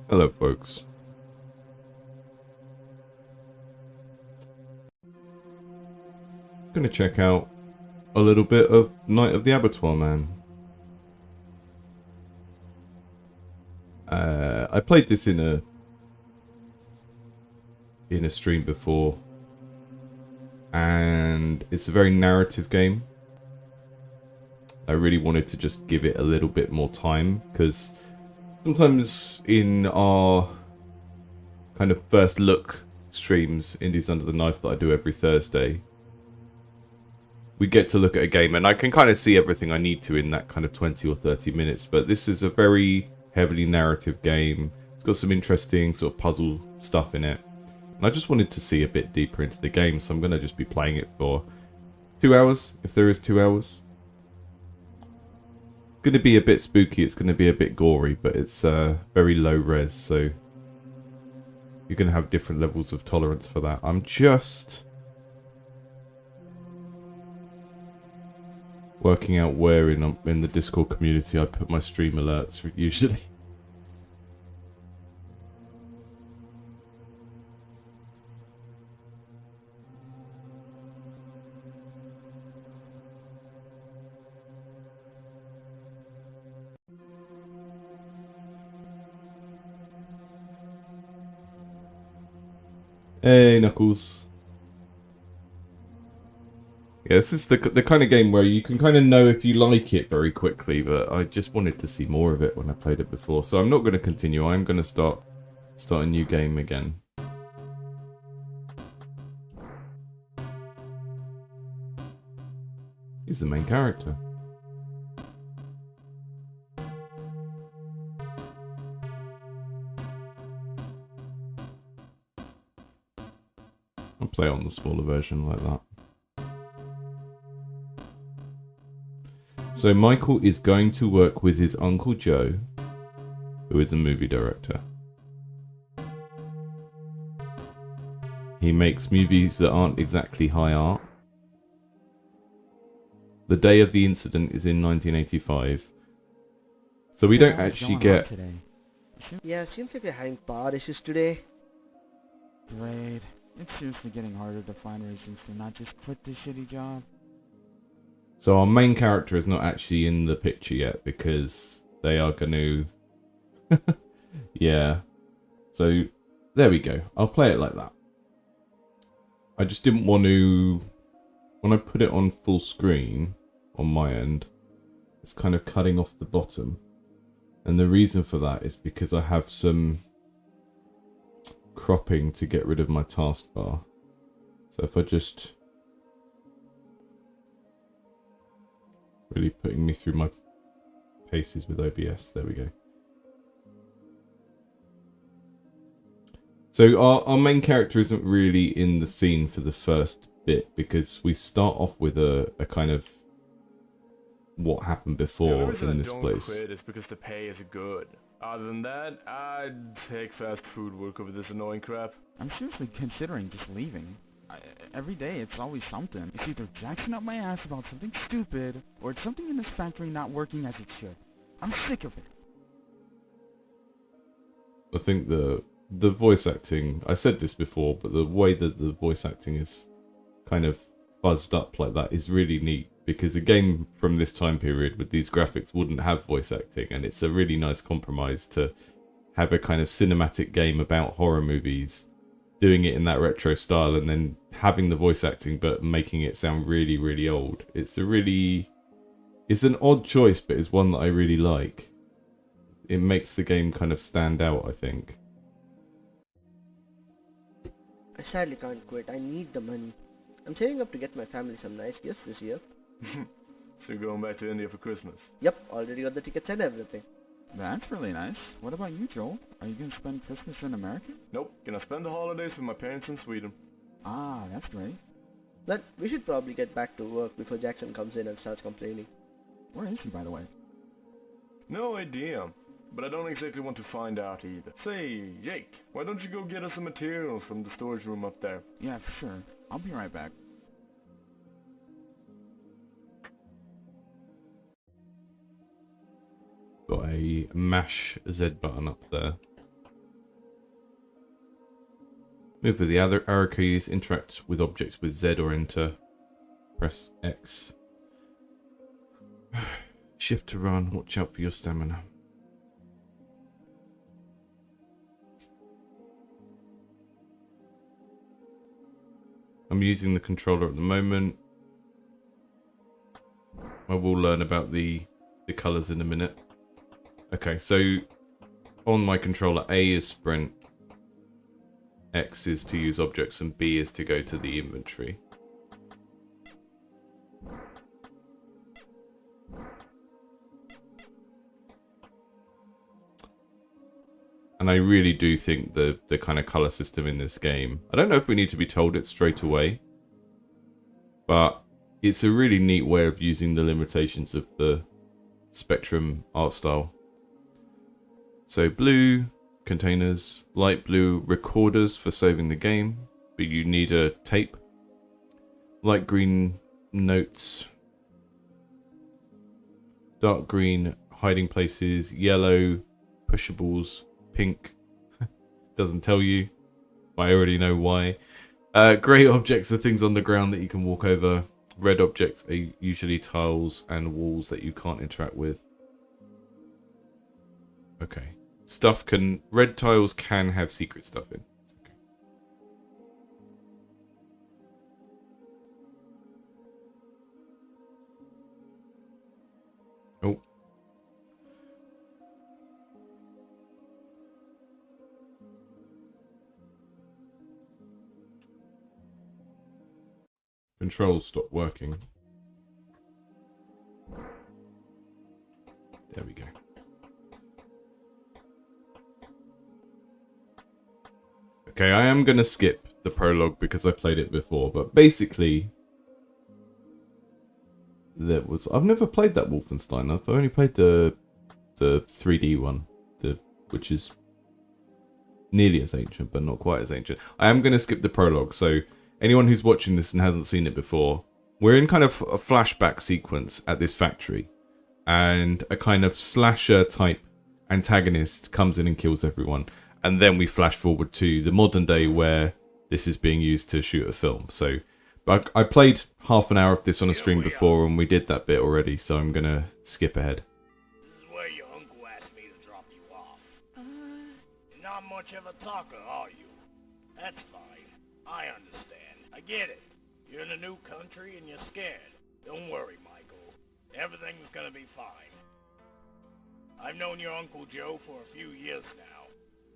Hello, folks. Gonna check out a little bit of Night of the Abattoir, man. I played this in a stream before, and it's a very narrative game. I really wanted to just give it a little bit more time, because sometimes in our kind of first look streams, Indies Under the Knife, that I do every Thursday, we get to look at a game, and I can kind of see everything I need to in that kind of 20 or 30 minutes. But this is a very heavily narrative game. It's got some interesting sort of puzzle stuff in it. And I just wanted to see a bit deeper into the game, so I'm going to just be playing it for 2 hours, if there is 2 hours. It's going to be a bit spooky, it's going to be a bit gory, but it's very low res, so you're going to have different levels of tolerance for that. I'm just working out where in the Discord community I put my stream alerts usually. Hey, Knuckles. Yeah, this is the kind of game where you can kind of know if you like it very quickly, but I just wanted to see more of it when I played it before. So I'm not going to continue. I'm going to start a new game again. He's the main character. I'll play on the smaller version like that. So Michael is going to work with his Uncle Joe, who is a movie director. He makes movies that aren't exactly high art. The day of the incident is in 1985. So we don't actually get... Yeah, it seems like we're having power issues today. Great. It's seriously getting harder to find reasons to not just quit this shitty job. So our main character is not actually in the picture yet because they are going to... yeah. So there we go. I'll play it like that. I just didn't want to... When I put it on full screen on my end, it's kind of cutting off the bottom. And the reason for that is because I have some cropping to get rid of my taskbar. So if I just... Really putting me through my paces with OBS. There we go. So our main character isn't really in the scene for the first bit because we start off with a kind of what happened before in this place. The reason I don't quit is because the pay is good. Other than that, I'd take fast food work over this annoying crap. I'm seriously considering just leaving. Every day it's always something. It's either Jackson up my ass about something stupid, or it's something in this factory not working as it should. I'm sick of it. I think the voice acting, I said this before, but the way that the voice acting is kind of buzzed up like that is really neat, because a game from this time period with these graphics wouldn't have voice acting, and it's a really nice compromise to have a kind of cinematic game about horror movies, doing it in that retro style, and then having the voice acting but making it sound really, really old. It's an odd choice, but it's one that I really like. It makes the game kind of stand out, I think. I sadly can't quit. I need the money. I'm saving up to get my family some nice gifts this year. So you're going back to India for Christmas? Yep, already got the tickets and everything. That's really nice. What about you, Joel? Are you gonna spend Christmas in America? Nope, gonna spend the holidays with my parents in Sweden. Ah, that's great. Well, we should probably get back to work before Jackson comes in and starts complaining. Where is he, by the way? No idea, but I don't exactly want to find out either. Say, Jake, why don't you go get us some materials from the storage room up there? Yeah, sure. I'll be right back. Got a mash Z button up there. Move with the other arrow keys. Interact with objects with Z or enter. Press X. Shift to run. Watch out for your stamina. I'm using the controller at the moment. I will learn about the colours in a minute. Okay, so on my controller, A is sprint, X is to use objects, and B is to go to the inventory. And I really do think the kind of colour system in this game, I don't know if we need to be told it straight away, but it's a really neat way of using the limitations of the Spectrum art style. So blue, containers, light blue, recorders for saving the game, but you need a tape. Light green, notes. Dark green, hiding places. Yellow, pushables. Pink, doesn't tell you, but I already know why. Grey objects are things on the ground that you can walk over. Red objects are usually tiles and walls that you can't interact with. Okay. Red tiles can have secret stuff in. Okay. Oh. Controls stopped working. There we go. Okay, I am going to skip the prologue because I played it before, but basically I've never played that Wolfenstein. I've only played the 3D one, which is nearly as ancient, but not quite as ancient. I am going to skip the prologue, so anyone who's watching this and hasn't seen it before, we're in kind of a flashback sequence at this factory, and a kind of slasher type antagonist comes in and kills everyone, and then we flash forward to the modern day where this is being used to shoot a film. So, but I played half an hour of this on a stream before, and we did that bit already, so I'm gonna skip ahead. This is where your uncle asked me to drop you off. You're not much of a talker, are you? That's fine. I understand. I get it. You're in a new country and you're scared. Don't worry, Michael. Everything's gonna be fine. I've known your Uncle Joe for a few years now.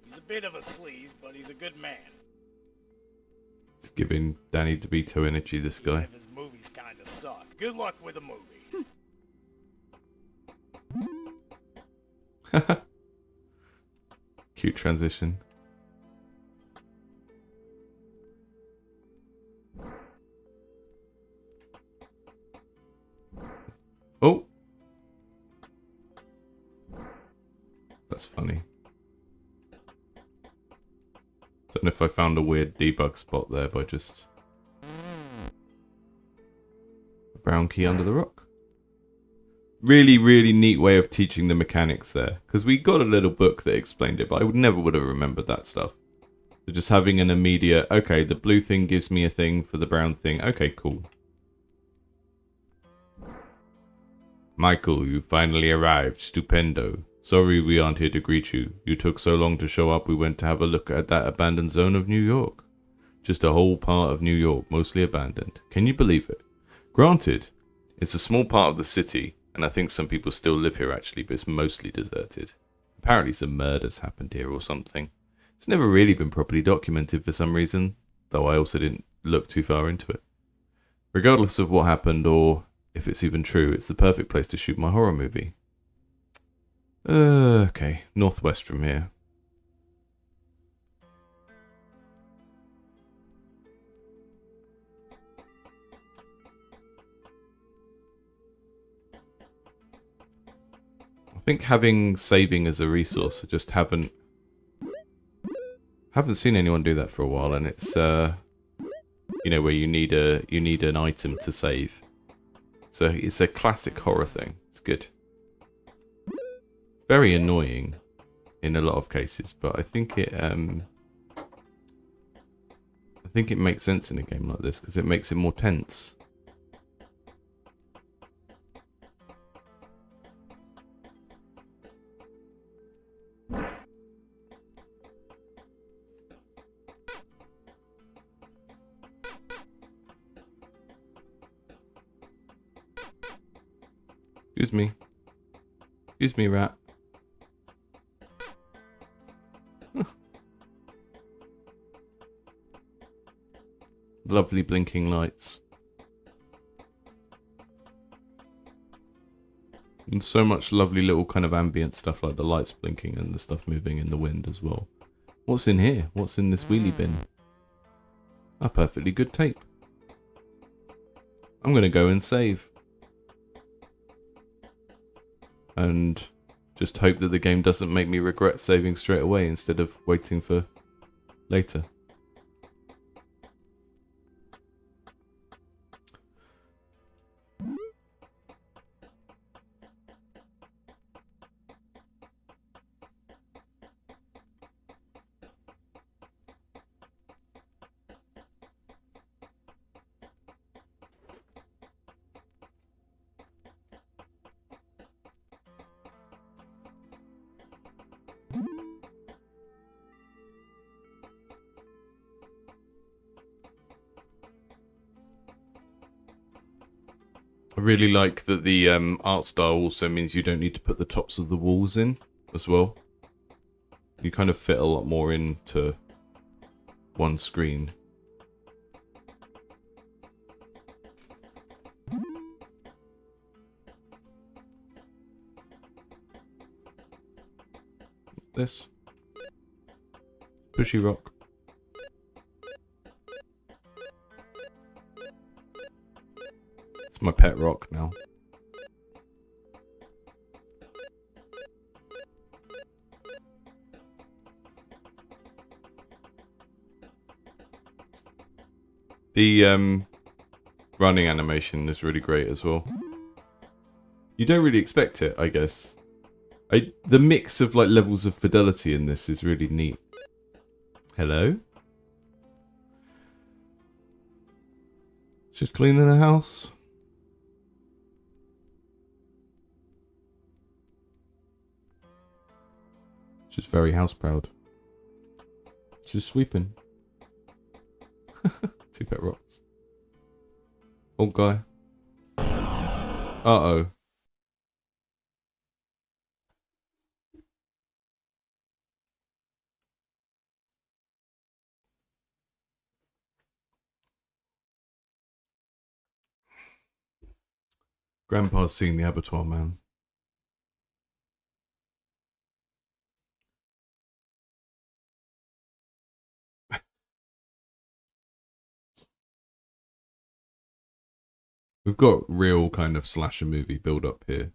He's a bit of a sleaze, but he's a good man. It's giving Danny DeVito energy, this guy. Even if his movies kinda suck. Good luck with the movie. Cute transition. Oh! That's funny. Don't know if I found a weird debug spot there by just... a brown key under the rock. Really, really neat way of teaching the mechanics there. Because we got a little book that explained it, but I never would have remembered that stuff. So just having an immediate, okay, the blue thing gives me a thing for the brown thing. Okay, cool. Michael, you finally arrived. Stupendo. Sorry we aren't here to greet you. You took so long to show up, we went to have a look at that abandoned zone of New York. Just a whole part of New York, mostly abandoned. Can you believe it? Granted, it's a small part of the city, and I think some people still live here actually, but it's mostly deserted. Apparently some murders happened here or something. It's never really been properly documented for some reason, though I also didn't look too far into it. Regardless of what happened, or if it's even true, it's the perfect place to shoot my horror movie. Okay, northwest from here. I think having saving as a resource, I just haven't seen anyone do that for a while, and it's you know, where you need an item to save. So it's a classic horror thing. It's good. Very annoying in a lot of cases, but I think it I think it makes sense in a game like this because it makes it more tense. Excuse me. Excuse me, rat. Lovely blinking lights. And so much lovely little kind of ambient stuff like the lights blinking and the stuff moving in the wind as well. What's in here? What's in this wheelie bin? A perfectly good tape. I'm going to go and save. And just hope that the game doesn't make me regret saving straight away instead of waiting for later. I really like that the art style also means you don't need to put the tops of the walls in as well. You kind of fit a lot more into one screen. This pushy rock. It's my pet rock now. The running animation is really great as well. You don't really expect it, I guess. The mix of like levels of fidelity in this is really neat. Hello? Just cleaning the house. Just very house proud. Just sweeping. Two pet rocks. Old guy. Uh-oh. Grandpa's seen the Abattoir, man. We've got real kind of slasher movie build up here.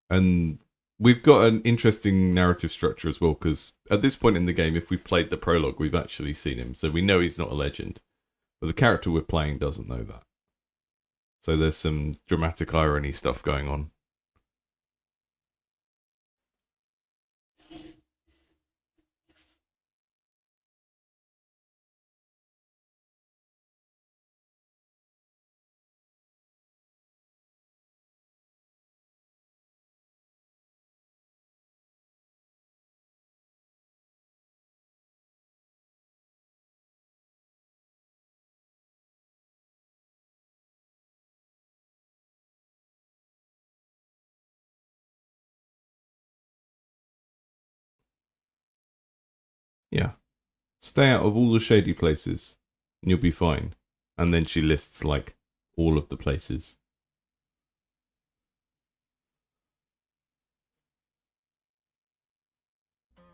And we've got an interesting narrative structure as well, because at this point in the game, if we played the prologue, we've actually seen him. So we know he's not a legend. But the character we're playing doesn't know that. So there's some dramatic irony stuff going on. Yeah. Stay out of all the shady places and you'll be fine. And then she lists like all of the places.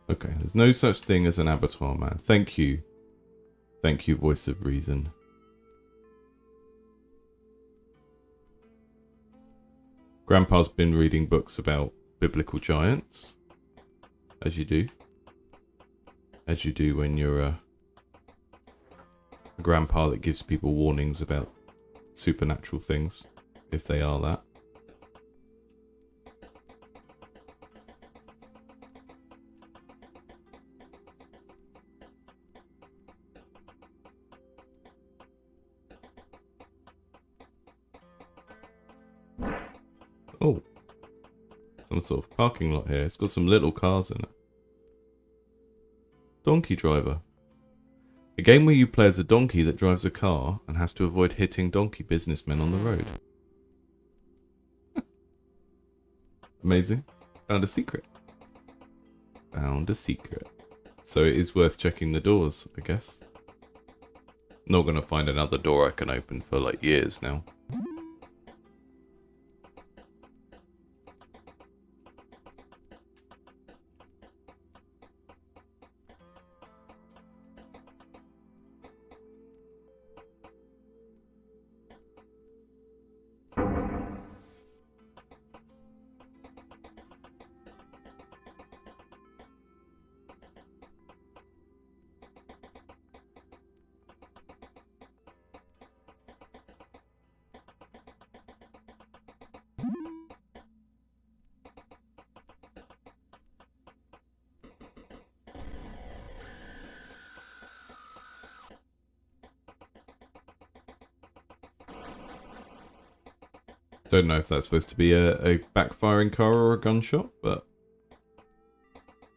Okay, there's no such thing as an abattoir, man. Thank you. Thank you, voice of reason. Grandpa's been reading books about biblical giants. As you do. As you do when you're a grandpa that gives people warnings about supernatural things, if they are that. Oh. Some sort of parking lot here. It's got some little cars in it. Donkey Driver. A game where you play as a donkey that drives a car and has to avoid hitting donkey businessmen on the road. Amazing. Found a secret. Found a secret. So it is worth checking the doors, I guess. Not gonna find another door I can open for like years now. Don't know if that's supposed to be a backfiring car or a gunshot, but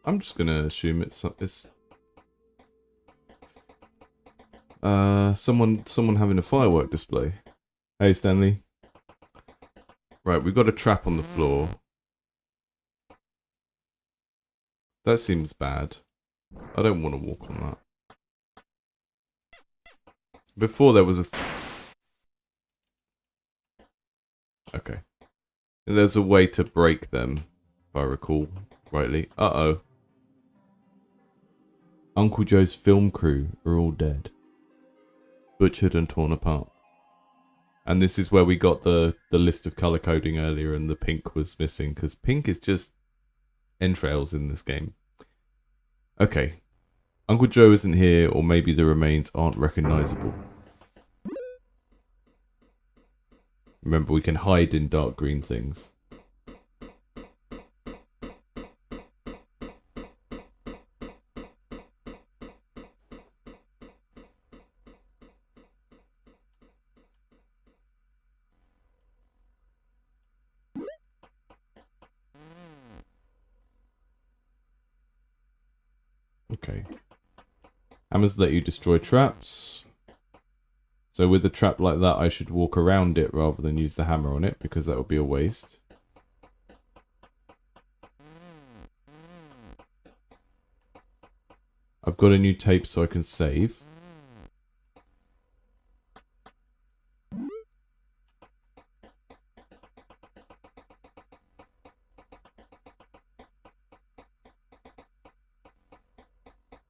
I'm just gonna assume it's someone having a firework display. Hey Stanley. Right, we've got a trap on the floor. That seems bad. I don't want to walk on that. Before there was a okay. There's a way to break them, if I recall rightly. Uh-oh. Uncle Joe's film crew are all dead. Butchered and torn apart. And this is where we got the list of colour coding earlier and the pink was missing, because pink is just entrails in this game. Okay. Uncle Joe isn't here, or maybe the remains aren't recognisable. Remember, we can hide in dark green things. Okay. Hammers let you destroy traps. So with a trap like that, I should walk around it rather than use the hammer on it, because that would be a waste. I've got a new tape so I can save.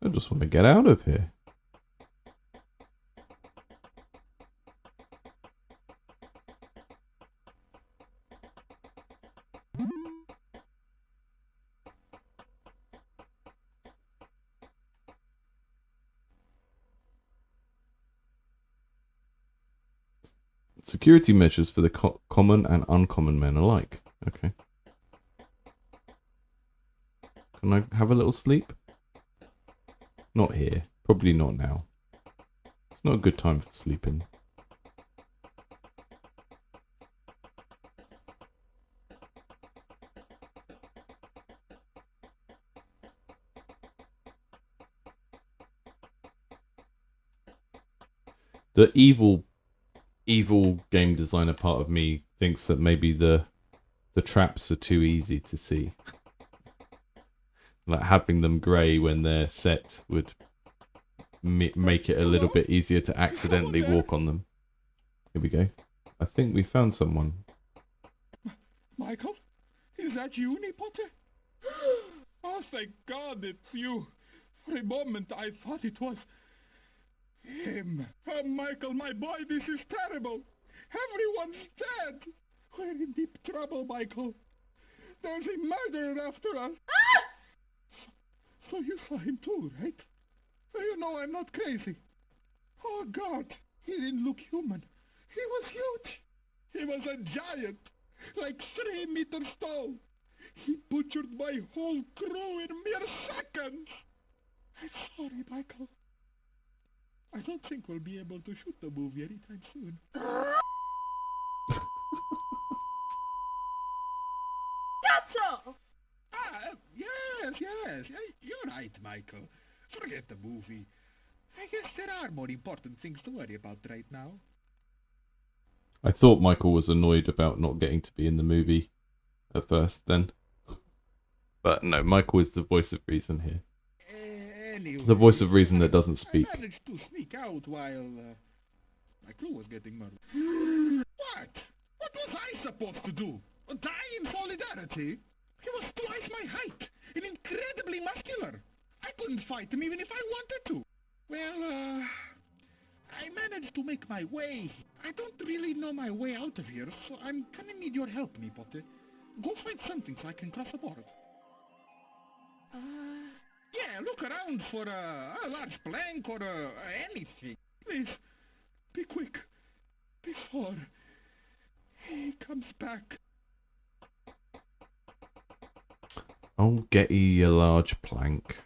I just want to get out of here. Security measures for the common and uncommon men alike. Okay. Can I have a little sleep? Not here. Probably not now. It's not a good time for sleeping. The evil game designer part of me thinks that maybe the traps are too easy to see. Like having them grey when they're set would make it a little bit easier to accidentally walk on them. Here we go. I think we found someone. Michael? Is that you, Potter? Oh, thank God it's you. For a moment I thought it was him. Oh, Michael, my boy, this is terrible. Everyone's dead. We're in deep trouble, Michael. There's a murderer after us. So you saw him too, right? You know I'm not crazy. Oh, God. He didn't look human. He was huge. He was a giant. Like 3 meters tall. He butchered my whole crew in mere seconds. I'm sorry, Michael. I don't think we'll be able to shoot the movie anytime soon. yes. You're right, Michael. Forget the movie. I guess there are more important things to worry about right now. I thought Michael was annoyed about not getting to be in the movie at first then. But no, Michael is the voice of reason here. Anyway, The voice of reason that doesn't speak. I managed to sneak out while my crew was getting murdered. What? What was I supposed to do? Die in solidarity? He was twice my height and incredibly muscular. I couldn't fight him even if I wanted to. Well, I managed to make my way. I don't really know my way out of here, so I'm gonna need your help, Nipote. Go find something so I can cross the board. Yeah, look around for a large plank or anything. Please, be quick, before he comes back. I'll get you a large plank.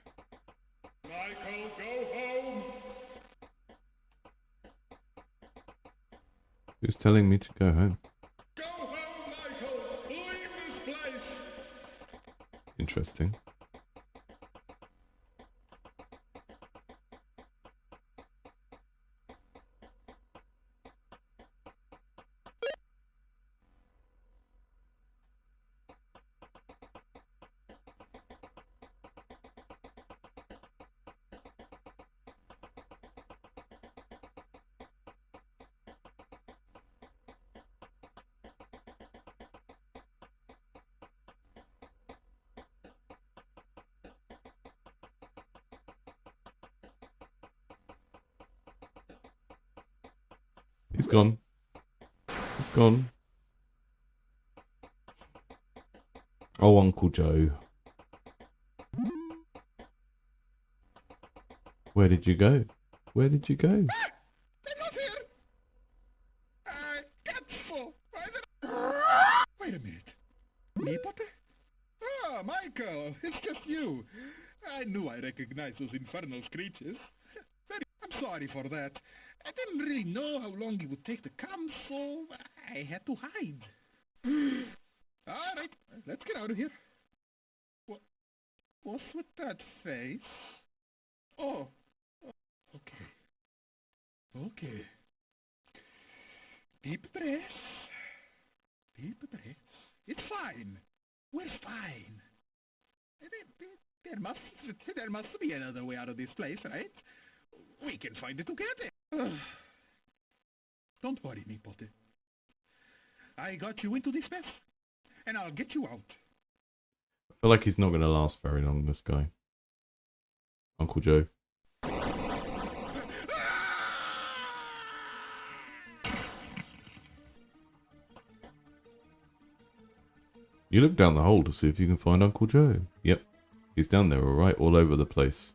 Michael, go home! Who's telling me to go home? Go home, Michael! Leave this place! Interesting. He's gone. He's gone. Oh, Uncle Joe. Where did you go? Where did you go? I'm not here! Cazzo! Wait a minute. Nipote? Oh, Michael, it's just you. I knew I recognized those infernal screeches. I'm sorry for that. I didn't really know how long it would take to come, so I had to hide. All right, let's get out of here. What's with that face? Oh, okay. Okay. Deep breaths. Deep breaths. It's fine. We're fine. There must be another way out of this place, right? We can find it together. Don't worry, Nipote. I got you into this mess, and I'll get you out. I feel like he's not going to last very long, this guy. Uncle Joe. You look down the hole to see if you can find Uncle Joe. Yep, he's down there, alright, all over the place.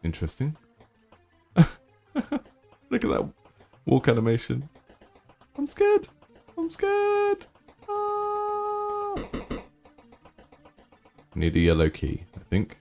Interesting. Look at that walk animation. I'm scared. I'm scared. Ah. Need a yellow key, I think.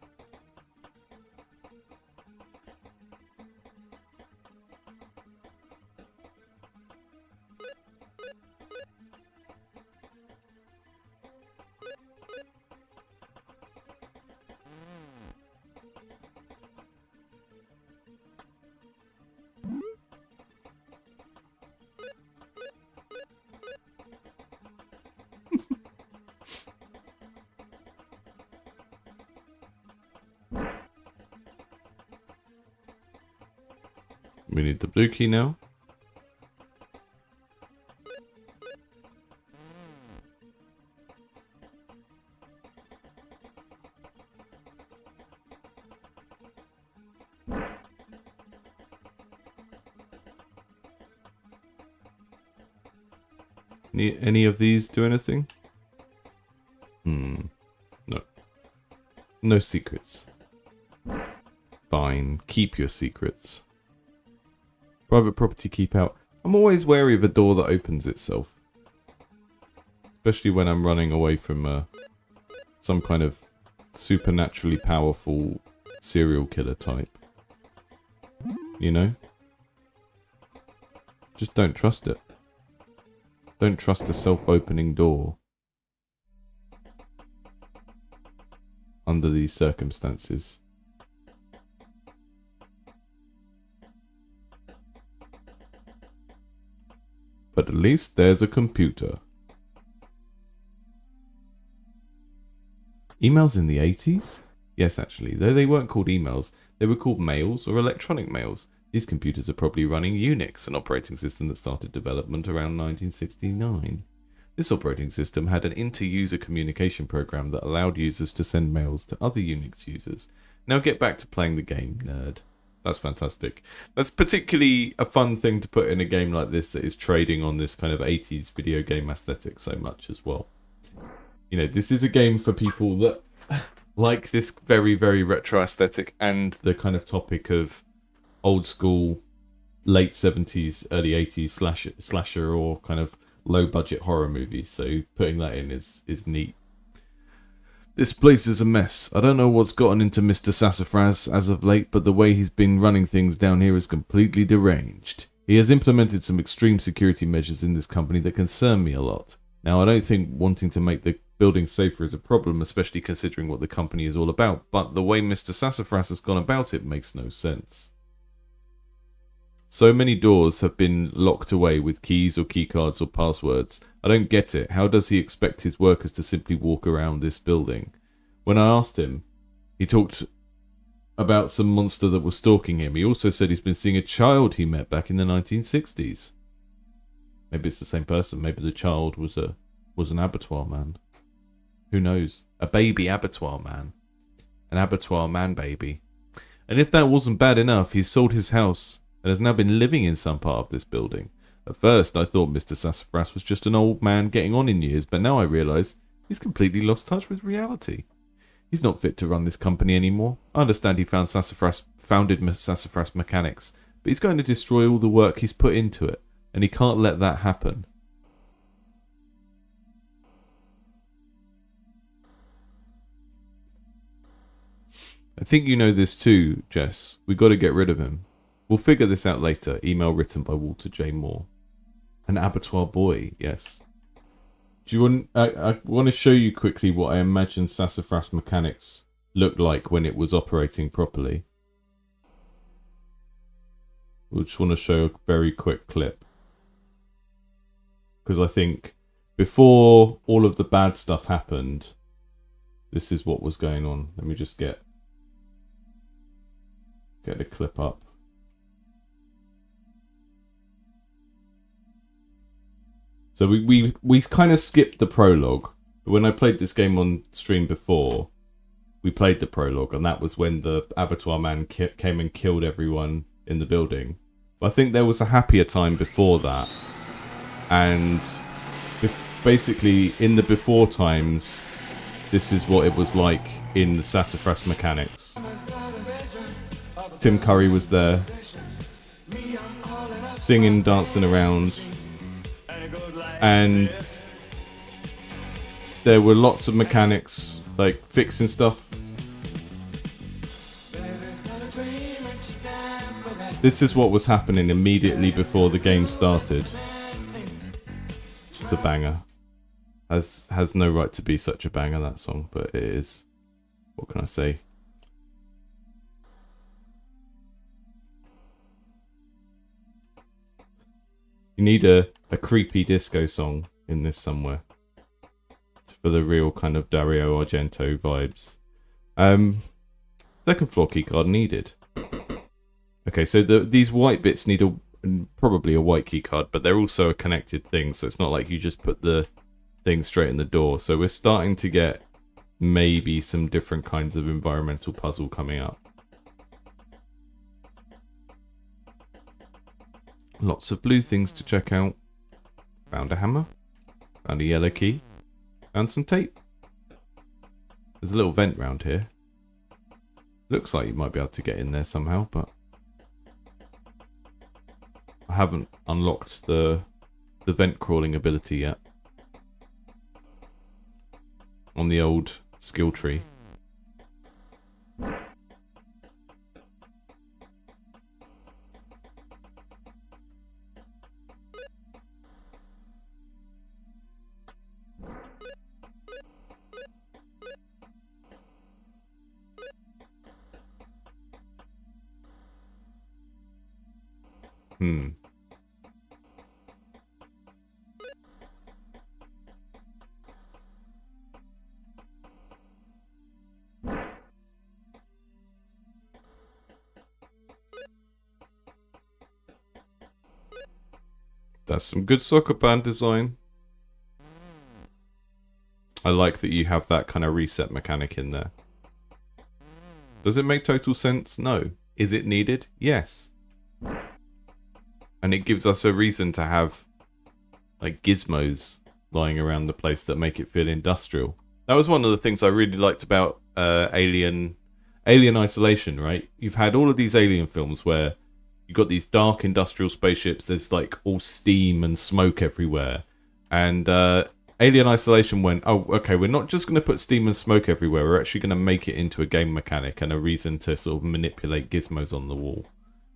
We need the blue key now. Any of these do anything? No. No secrets. Fine. Keep your secrets. Private property, keep out. I'm always wary of a door that opens itself. Especially when I'm running away from some kind of supernaturally powerful serial killer type. You know? Just don't trust it. Don't trust a self-opening door. under these circumstances. But at least there's a computer. Emails in the 80s? Yes, actually, though they weren't called emails, they were called mails or electronic mails. These computers are probably running Unix, an operating system that started development around 1969. This operating system had an inter-user communication program that allowed users to send mails to other Unix users. Now get back to playing the game, nerd. That's fantastic. That's particularly a fun thing to put in a game like this that is trading on this kind of 80s video game aesthetic so much as well. You know, this is a game for people that like this very, very retro aesthetic and the kind of topic of old school, late 70s, early 80s slasher or kind of low budget horror movies. So putting that in is neat. This place is a mess. I don't know what's gotten into Mr. Sassafras as of late, but the way he's been running things down here is completely deranged. He has implemented some extreme security measures in this company that concern me a lot. Now, I don't think wanting to make the building safer is a problem, especially considering what the company is all about, but the way Mr. Sassafras has gone about it makes no sense. So many doors have been locked away with keys or keycards or passwords. I don't get it. How does he expect his workers to simply walk around this building? When I asked him, he talked about some monster that was stalking him. He also said he's been seeing a child he met back in the 1960s. Maybe it's the same person. Maybe the child was an abattoir man. Who knows? A baby abattoir man. An abattoir man baby. And if that wasn't bad enough, he's sold his house and has now been living in some part of this building. At first, I thought Mr. Sassafras was just an old man getting on in years, but now I realise he's completely lost touch with reality. He's not fit to run this company anymore. I understand he founded Sassafras Mechanics, but he's going to destroy all the work he's put into it, and he can't let that happen. I think you know this too, Jess. We got to get rid of him. We'll figure this out later. Email written by Walter J. Moore. An abattoir boy, yes. Do you want? I want to show you quickly what I imagine Sassafras Mechanics looked like when it was operating properly. We just want to show a very quick clip. Because I think before all of the bad stuff happened, this is what was going on. Let me just get the clip up. So we kind of skipped the prologue. But when I played this game on stream before, we played the prologue, and that was when the abattoir man came and killed everyone in the building. But I think there was a happier time before that. And basically, in the before times, this is what it was like in the Sassafras Mechanics. Tim Curry was there, singing, dancing around, and there were lots of mechanics, like fixing stuff. This is what was happening immediately before the game started. It's a banger. Has no right to be such a banger, that song, but it is. What can I say? You need a creepy disco song in this somewhere. For the real kind of Dario Argento vibes. Second floor keycard needed. Okay, so these white bits need probably a white keycard, but they're also a connected thing, so it's not like you just put the thing straight in the door. So we're starting to get maybe some different kinds of environmental puzzle coming up. Lots of blue things to check out. Found a hammer. Found a yellow key. Found some tape. There's a little vent round here. Looks like you might be able to get in there somehow, but I haven't unlocked the vent crawling ability yet on the old skill tree. That's some good soccer band design. I like that you have that kind of reset mechanic in there. Does it make total sense? No. Is it needed? Yes. And it gives us a reason to have like gizmos lying around the place that make it feel industrial. That was one of the things I really liked about Alien Isolation, right? You've had all of these Alien films where you've got these dark industrial spaceships, there's like all steam and smoke everywhere. And Alien Isolation went, oh, okay, we're not just going to put steam and smoke everywhere, we're actually going to make it into a game mechanic and a reason to sort of manipulate gizmos on the wall.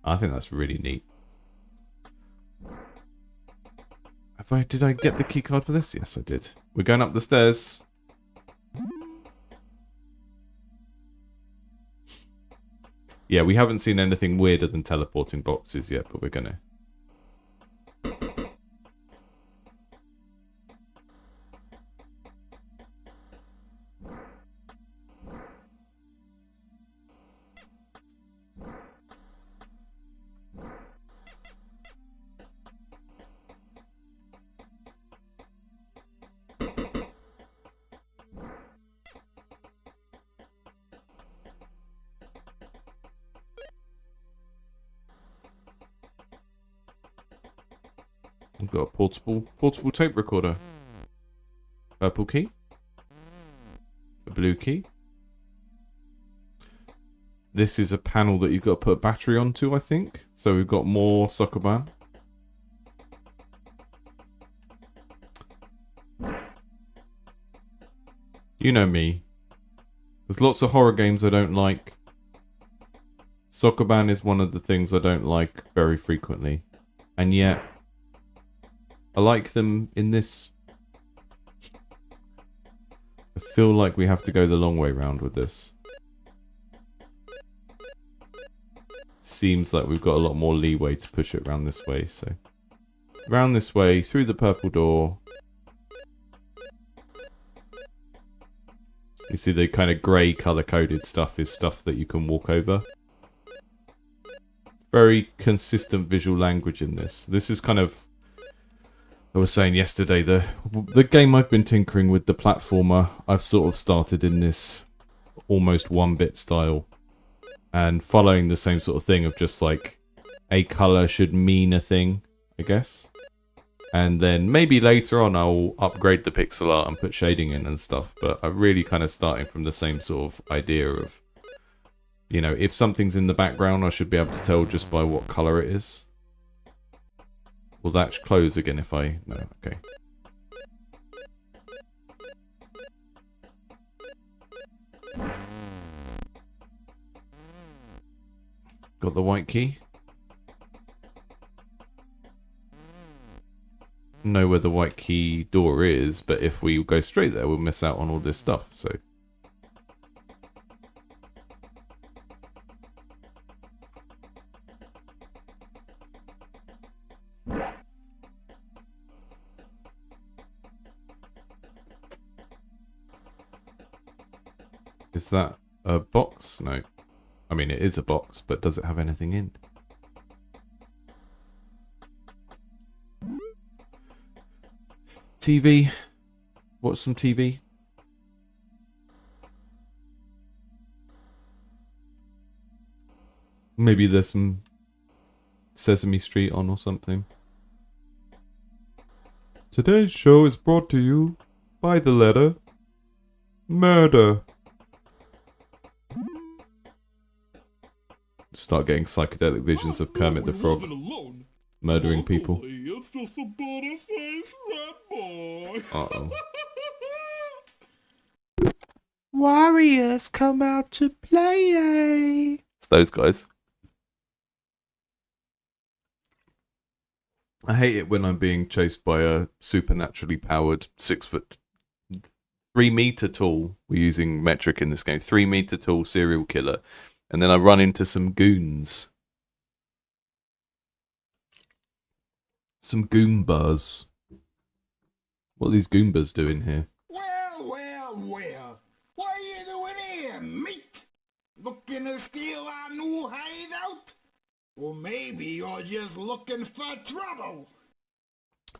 I think that's really neat. Did I get the key card for this? Yes, I did. We're going up the stairs. Yeah, we haven't seen anything weirder than teleporting boxes yet, but we're gonna. I've got a portable tape recorder. Purple key. A blue key. This is a panel that you've got to put a battery onto, I think. So we've got more soccer band. You know me. There's lots of horror games I don't like. Soccer band is one of the things I don't like very frequently. And yet, I like them in this. I feel like we have to go the long way round with this. Seems like we've got a lot more leeway to push it round this way, so. Round this way, through the purple door. You see the kind of grey colour-coded stuff is stuff that you can walk over. Very consistent visual language in this. This is kind of, I was saying yesterday, the game I've been tinkering with, the platformer, I've sort of started in this almost 1-bit style. And following the same sort of thing of just like, a colour should mean a thing, I guess. And then maybe later on I'll upgrade the pixel art and put shading in and stuff. But I'm really kind of starting from the same sort of idea of, you know, if something's in the background, I should be able to tell just by what colour it is. Will that close again if I... No, okay. Got the white key. Know where the white key door is, but if we go straight there, we'll miss out on all this stuff, so... Is that a box? No. I mean, it is a box, but does it have anything in? TV. Watch some TV. Maybe there's some Sesame Street on or something. Today's show is brought to you by the letter murder. Start getting psychedelic visions of Kermit the Frog murdering people. It's just a butterface rat boy. Uh-oh. Warriors come out to play. It's those guys. I hate it when I'm being chased by a supernaturally powered 3 meter tall, we're using metric in this game, 3 meter tall serial killer. And then I run into some goons. Some Goombas. What are these Goombas doing here? Well, well, well. What are you doing here, mate? Looking to steal our new hideout? Or maybe you're just looking for trouble.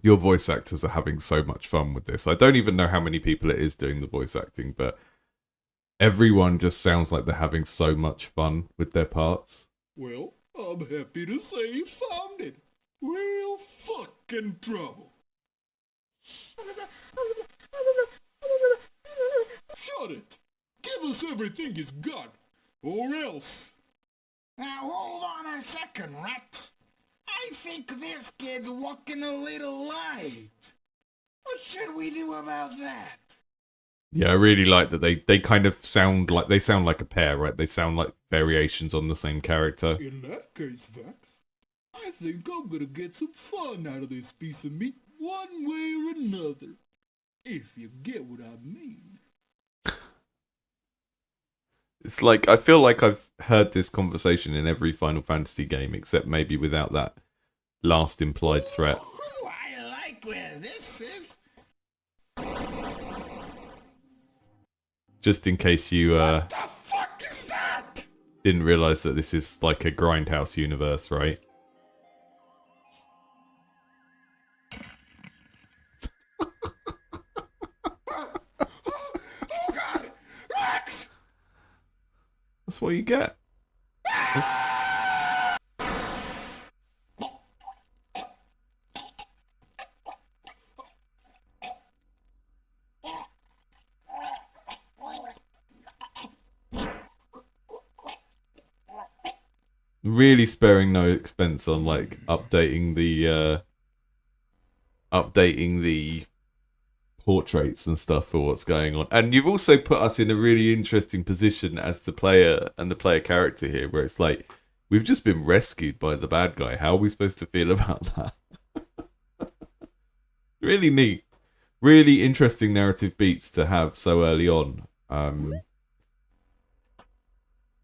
Your voice actors are having so much fun with this. I don't even know how many people it is doing the voice acting, but everyone just sounds like they're having so much fun with their parts. Well, I'm happy to say you found it. Real fucking trouble. Shut it. Give us everything he's got, or else. Now hold on a second, Rat. I think this kid's walking a little light. What should we do about that? Yeah, I really like that they kind of sound like a pair, right? They sound like variations on the same character. In that case, Vax, I think I'm gonna get some fun out of this piece of meat one way or another. If you get what I mean. It's like, I feel like I've heard this conversation in every Final Fantasy game, except maybe without that last implied threat. Ooh, I like where this is. Just in case you What the fuck is that? didn't realise that this is like a Grindhouse universe, right? Oh god! Rex! That's what you get. That's- really sparing no expense on like updating the portraits and stuff for what's going on. And you've also put us in a really interesting position as the player and the player character here, where it's like, we've just been rescued by the bad guy. How are we supposed to feel about that? Really neat. Really interesting narrative beats to have so early on.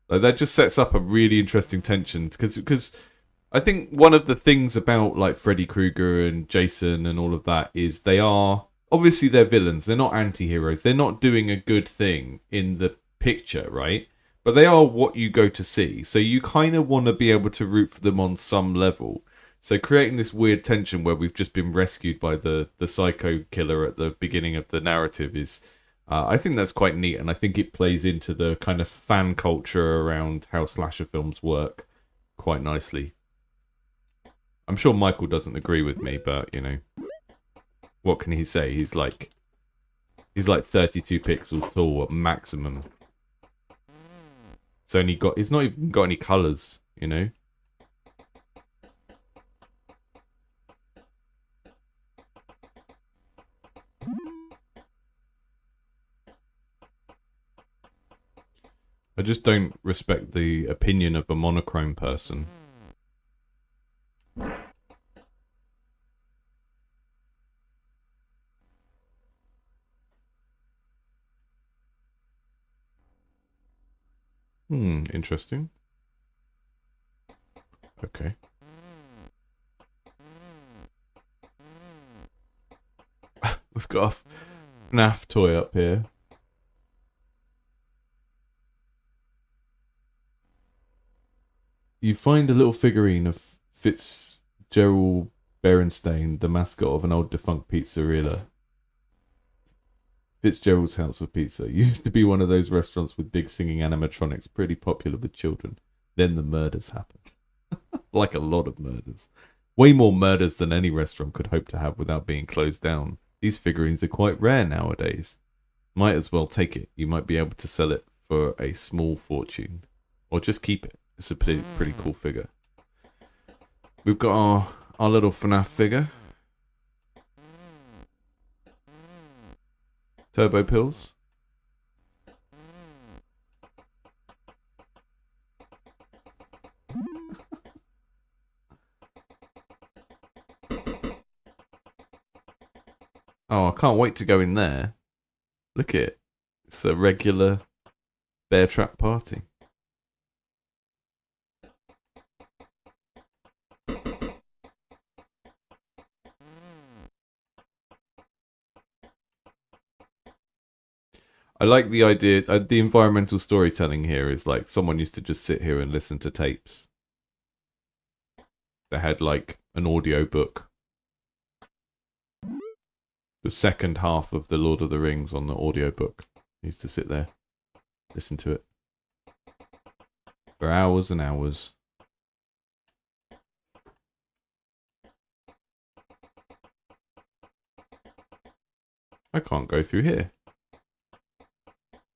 Like, that just sets up a really interesting tension, because I think one of the things about like Freddy Krueger and Jason and all of that is they are, obviously they're villains, they're not anti-heroes, they're not doing a good thing in the picture, right? But they are what you go to see, so you kind of want to be able to root for them on some level. So creating this weird tension where we've just been rescued by the psycho killer at the beginning of the narrative is, I think that's quite neat, and I think it plays into the kind of fan culture around how slasher films work quite nicely. I'm sure Michael doesn't agree with me, but, you know, what can he say? He's like 32 pixels tall at maximum. He's not even got any colours, you know? I just don't respect the opinion of a monochrome person. Interesting. Okay. We've got a FNAF toy up here. You find a little figurine of Fitzgerald Berenstain, the mascot of an old defunct pizzeria. Fitzgerald's House of Pizza used to be one of those restaurants with big singing animatronics, pretty popular with children. Then the murders happened. Like a lot of murders. Way more murders than any restaurant could hope to have without being closed down. These figurines are quite rare nowadays. Might as well take it. You might be able to sell it for a small fortune. Or just keep it. It's a pretty cool figure. We've got our little FNAF figure. Turbo pills. Oh, I can't wait to go in there. Look at it. It's a regular bear trap party. I like the idea. The environmental storytelling here is like someone used to just sit here and listen to tapes. They had like an audio book. The second half of the Lord of the Rings on the audio book. I used to sit there, listen to it for hours and hours. I can't go through here.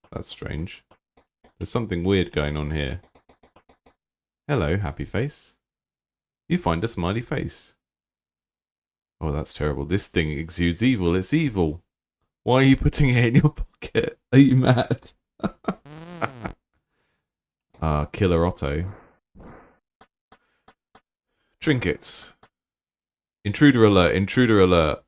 That's strange. There's something weird going on here. Hello, happy face. You find a smiley face. Oh, that's terrible. This thing exudes evil. It's evil. Why are you putting it in your pocket? Are you mad? Killer Otto. Trinkets. Intruder alert, intruder alert.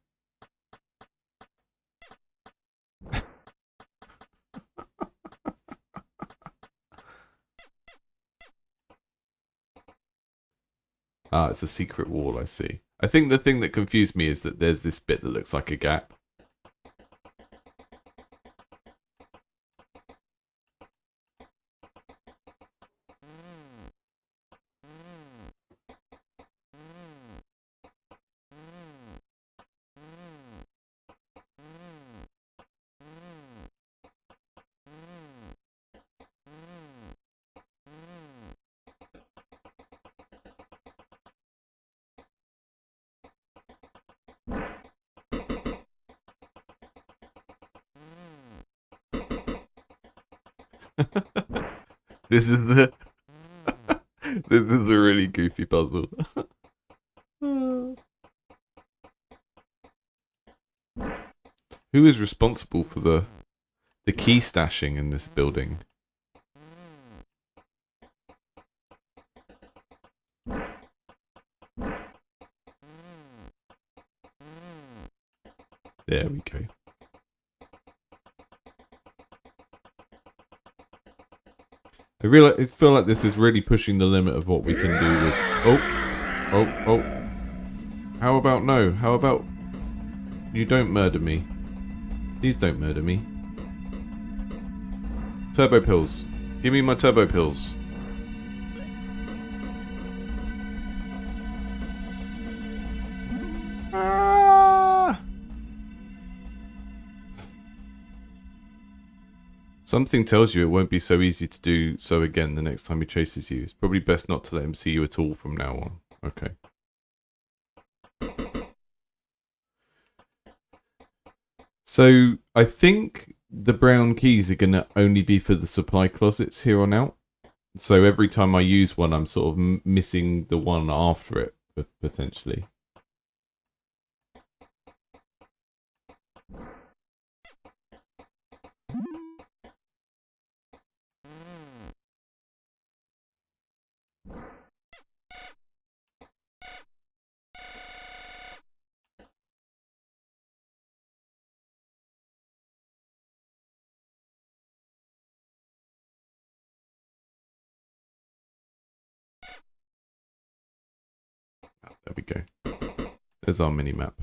It's a secret wall, I see. I think the thing that confused me is that there's this bit that looks like a gap. This is the... This is a really goofy puzzle. Who is responsible for the key stashing in this building? There we go. I feel like this is really pushing the limit of what we can do with... Oh. How about no? How about... You don't murder me. Please don't murder me. Turbo pills. Give me my turbo pills. Something tells you it won't be so easy to do so again the next time he chases you. It's probably best not to let him see you at all from now on. Okay. So, I think the brown keys are going to only be for the supply closets here on out. So every time I use one, I'm sort of missing the one after it, potentially. There we go. There's our mini-map.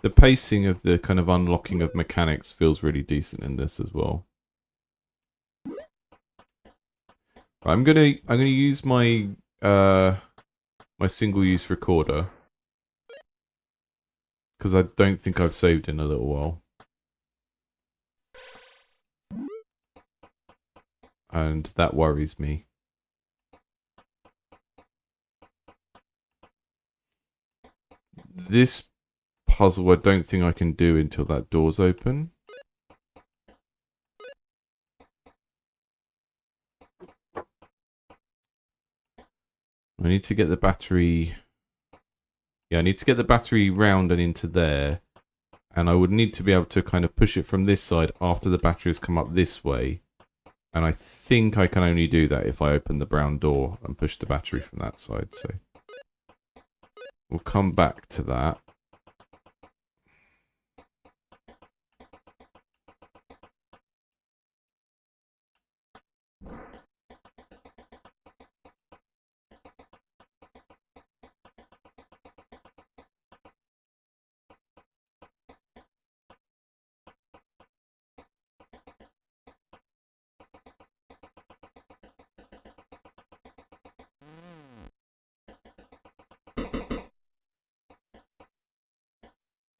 The pacing of the kind of unlocking of mechanics feels really decent in this as well. I'm gonna use my my single-use recorder. Because I don't think I've saved in a little while. And that worries me. This puzzle I don't think I can do until that door's open. I need to get the battery... Yeah, I need to get the battery round and into there. And I would need to be able to kind of push it from this side after the battery has come up this way. And I think I can only do that if I open the brown door and push the battery from that side. So we'll come back to that.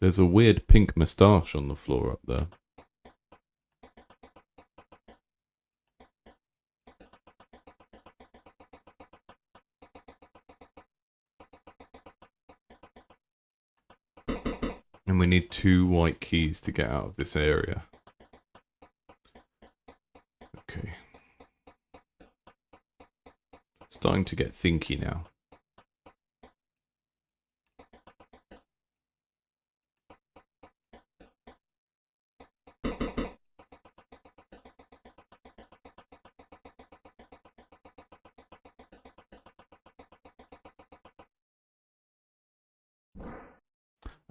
There's a weird pink moustache on the floor up there. And we need 2 white keys to get out of this area. Okay. Starting to get thinky now.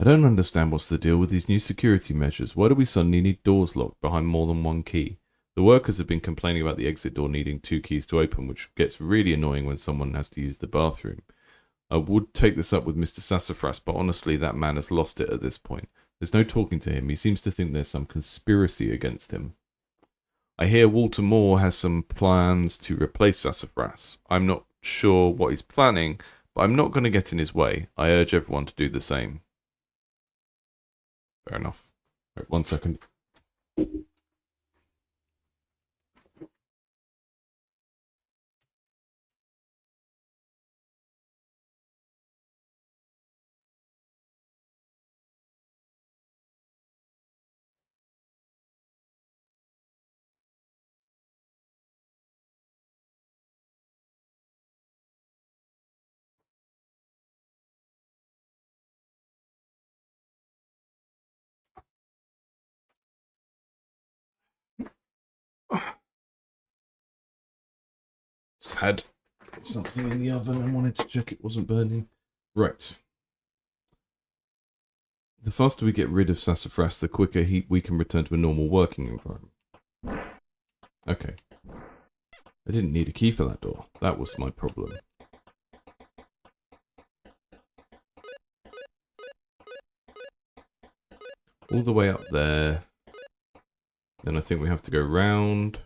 I don't understand what's the deal with these new security measures. Why do we suddenly need doors locked behind more than 1 key? The workers have been complaining about the exit door needing 2 keys to open, which gets really annoying when someone has to use the bathroom. I would take this up with Mr. Sassafras, but honestly, that man has lost it at this point. There's no talking to him. He seems to think there's some conspiracy against him. I hear Walter Moore has some plans to replace Sassafras. I'm not sure what he's planning, but I'm not going to get in his way. I urge everyone to do the same. Fair enough. Right, 1 second. Just had something in the oven and wanted to check it wasn't burning. Right. The faster we get rid of Sassafras, the quicker we can return to a normal working environment. Okay. I didn't need a key for that door. That was my problem. All the way up there. Then I think we have to go round.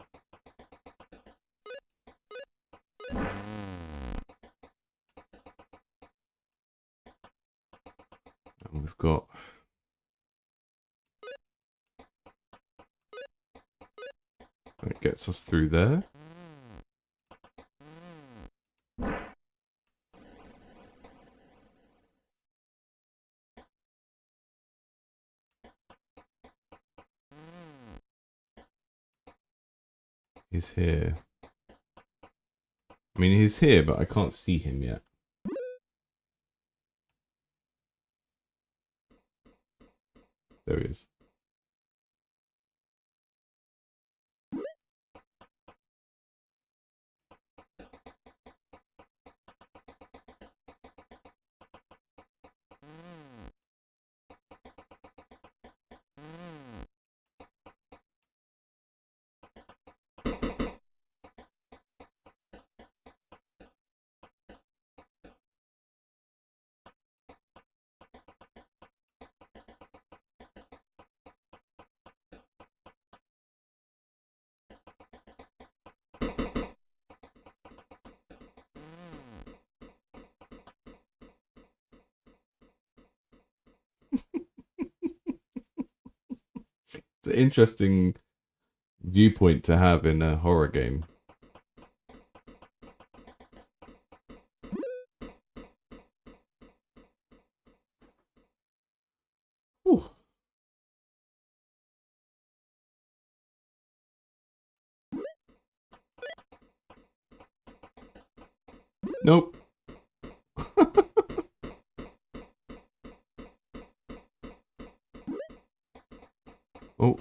And we've got... That gets us through there. He's here. I mean, he's here, but I can't see him yet. There he is. It's an interesting viewpoint to have in a horror game. Whew. Nope.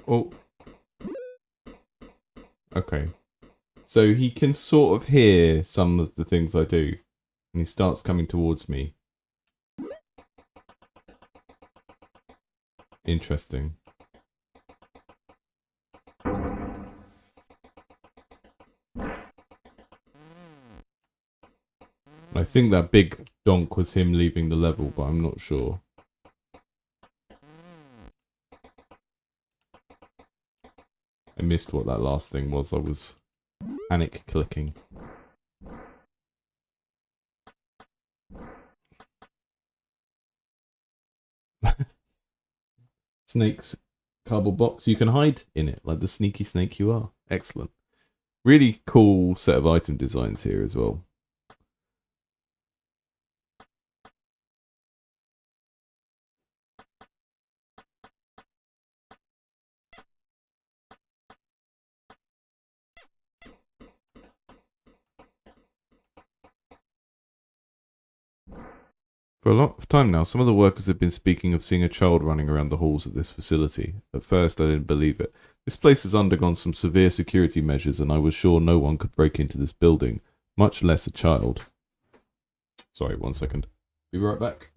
Oh. Okay. So he can sort of hear some of the things I do. And he starts coming towards me. Interesting. I think that big donk was him leaving the level, but I'm not sure. I missed what that last thing was. I was panic clicking. snake's cardboard box. You can hide in it like the sneaky snake you are. Excellent. Really cool set of item designs here as well. For a lot of time now, some of the workers have been speaking of seeing a child running around the halls of this facility. At first, I didn't believe it. This place has undergone some severe security measures, and I was sure no one could break into this building, much less a child. Sorry, 1 second. Be right back.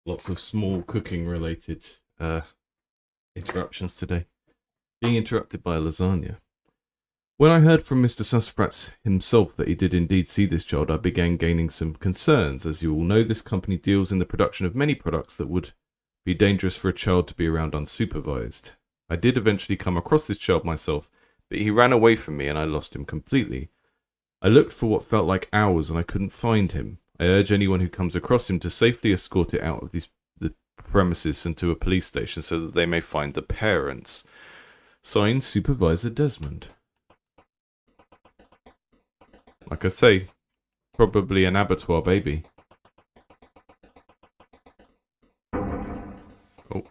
Lots of small cooking related interruptions today. Being interrupted by a lasagna. When I heard from Mr. Suspratz himself that he did indeed see this child, I began gaining some concerns. As you all know, this company deals in the production of many products that would be dangerous for a child to be around unsupervised. I did eventually come across this child myself, but he ran away from me and I lost him completely. I looked for what felt like hours and I couldn't find him. I urge anyone who comes across him to safely escort it out of the premises and to a police station so that they may find the parents. Signed, Supervisor Desmond. Like I say, probably an abattoir baby. Oh.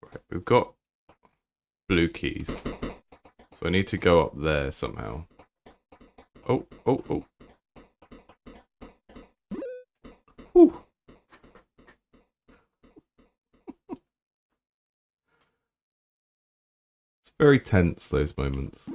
Right, we've got blue keys. So I need to go up there somehow. Oh, oh, oh. Whew. It's very tense, those moments.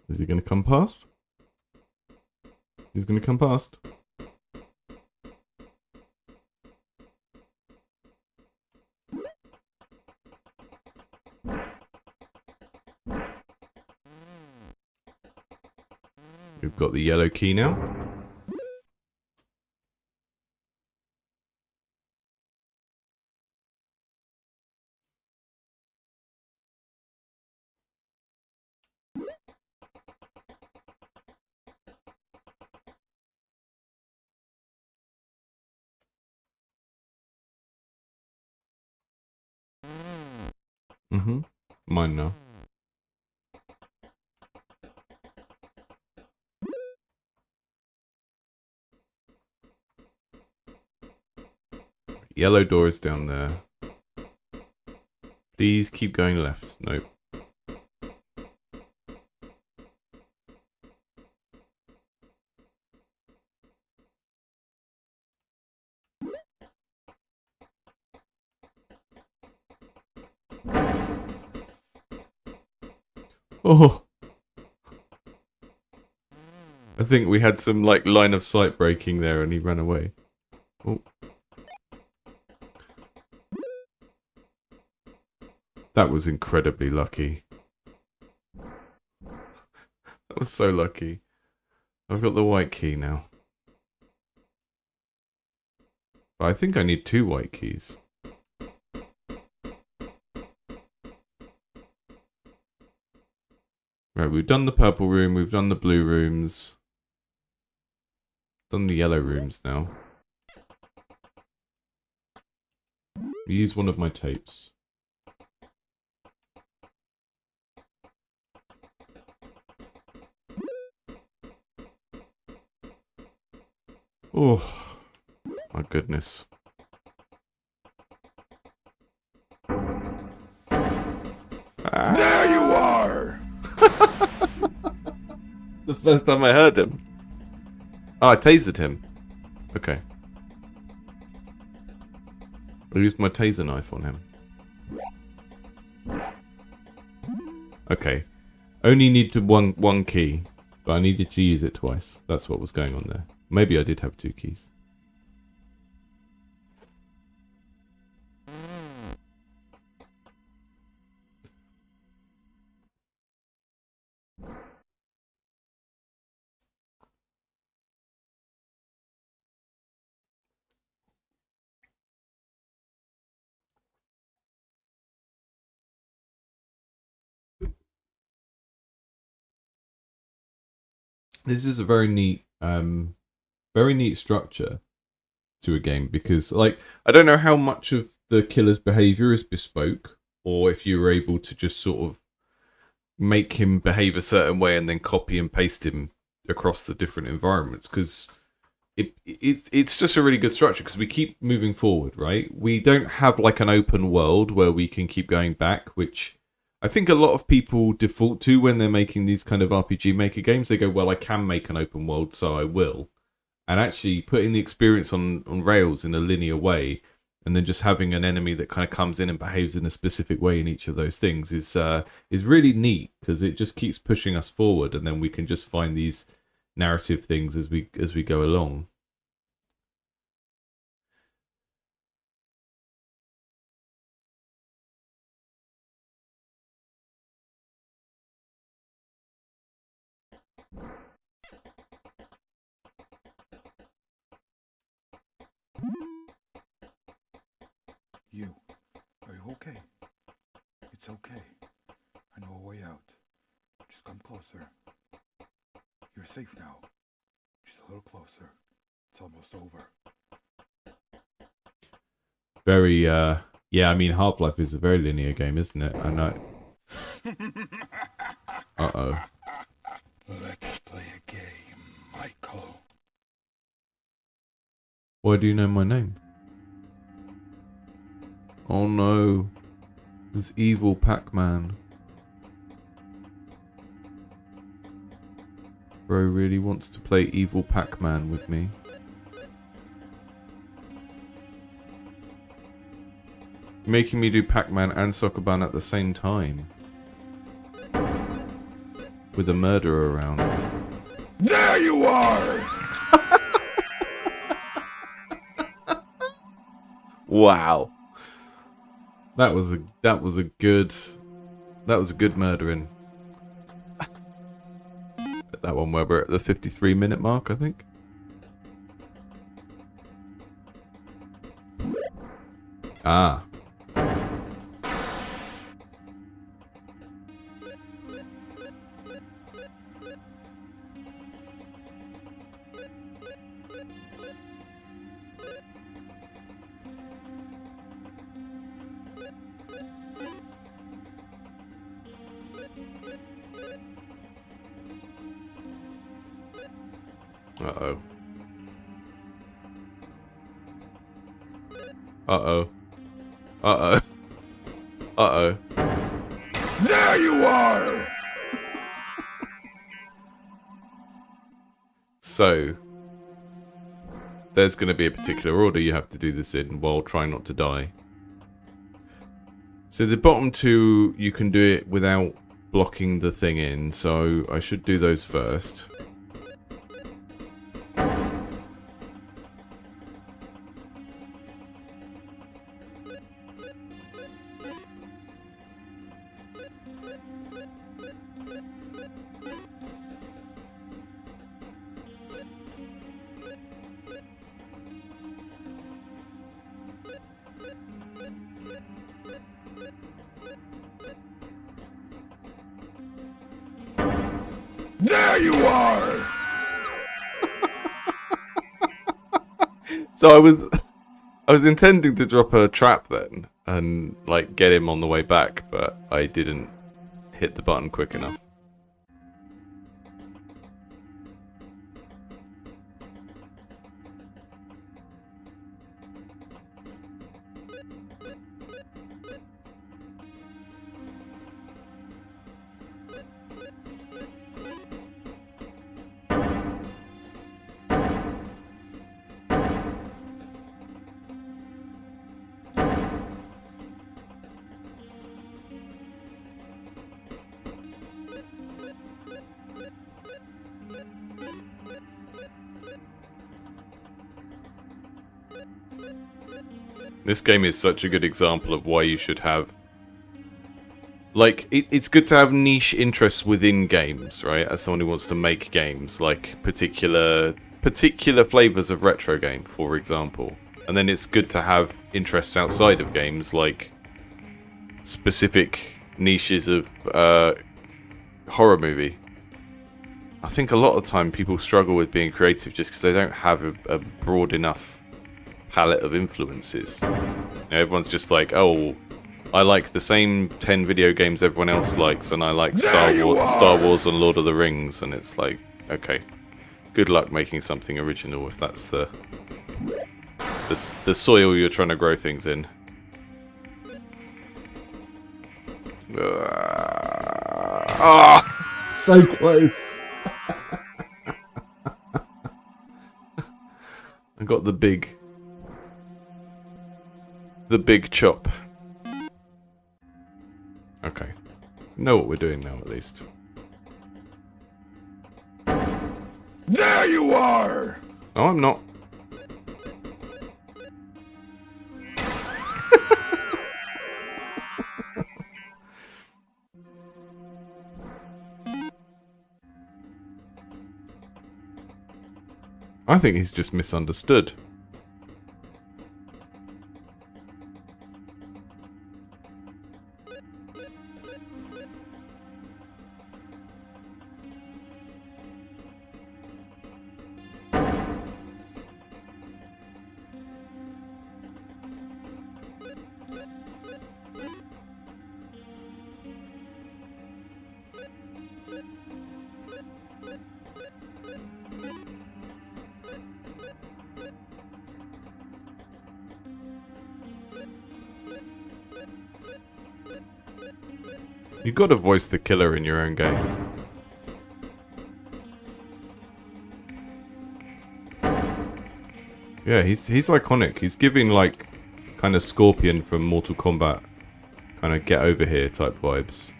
Is he going to come past? He's going to come past. We've got the yellow key now. Mm-hmm. Mine now. Yellow door is down there. Please keep going left. Nope. Oh. I think we had some like line of sight breaking there and he ran away. Oh. That was incredibly lucky. That was so lucky. I've got the white key now. But I think I need 2 white keys. Right, we've done the purple room, we've done the blue rooms. Done the yellow rooms now. Use one of my tapes. Oh, my goodness. There you are! The first time I heard him. Oh, I tasered him. Okay. I used my taser knife on him. Okay. Only needed one key, but I needed to use it twice. That's what was going on there. Maybe I did have 2 keys. This is a very neat structure to a game because, like, I don't know how much of the killer's behavior is bespoke, or if you were able to just sort of make him behave a certain way and then copy and paste him across the different environments. Because it's just a really good structure because we keep moving forward, right? We don't have like an open world where we can keep going back, which I think a lot of people default to when they're making these kind of RPG Maker games. They go, well, I can make an open world, so I will. And actually putting the experience on rails in a linear way, and then just having an enemy that kind of comes in and behaves in a specific way in each of those things is really neat because it just keeps pushing us forward, and then we can just find these narrative things as we go along. You. Are you okay? It's okay. I know a way out. Just come closer. You're safe now. Just a little closer. It's almost over. Very, yeah, I mean, Half-Life is a very linear game, isn't it? I know. Uh-oh. Let's play a game, Michael. Why do you know my name? Oh no. There's evil Pac-Man. Bro really wants to play evil Pac-Man with me. Making me do Pac-Man and Soccerban at the same time. With a murderer around. There you are! Wow. That was a good murdering. That one where we're at the 53-minute mark, I think. Ah. Uh-oh. Uh-oh. Uh-oh. Uh-oh. There you are! So, there's going to be a particular order you have to do this in while trying not to die. So the bottom two, you can do it without blocking the thing in, so I should do those first. There you are! So I was intending to drop a trap then and like get him on the way back, but I didn't hit the button quick enough. This game is such a good example of why you should have... Like, it's good to have niche interests within games, right? As someone who wants to make games, like particular flavors of retro game, for example. And then it's good to have interests outside of games, like specific niches of horror movie. I think a lot of time people struggle with being creative just because they don't have a broad enough palette of influences. You know, everyone's just like, oh, I like the same 10 video games everyone else likes, and I like Star Wars and Lord of the Rings, and it's like, okay, good luck making something original if that's the soil you're trying to grow things in. So close. I got the big chop. Okay. Know what we're doing now, at least. There you are! No, I'm not. I think he's just misunderstood. You gotta voice the killer in your own game. Yeah, he's iconic. He's giving like kind of Scorpion from Mortal Kombat, kind of get over here type vibes.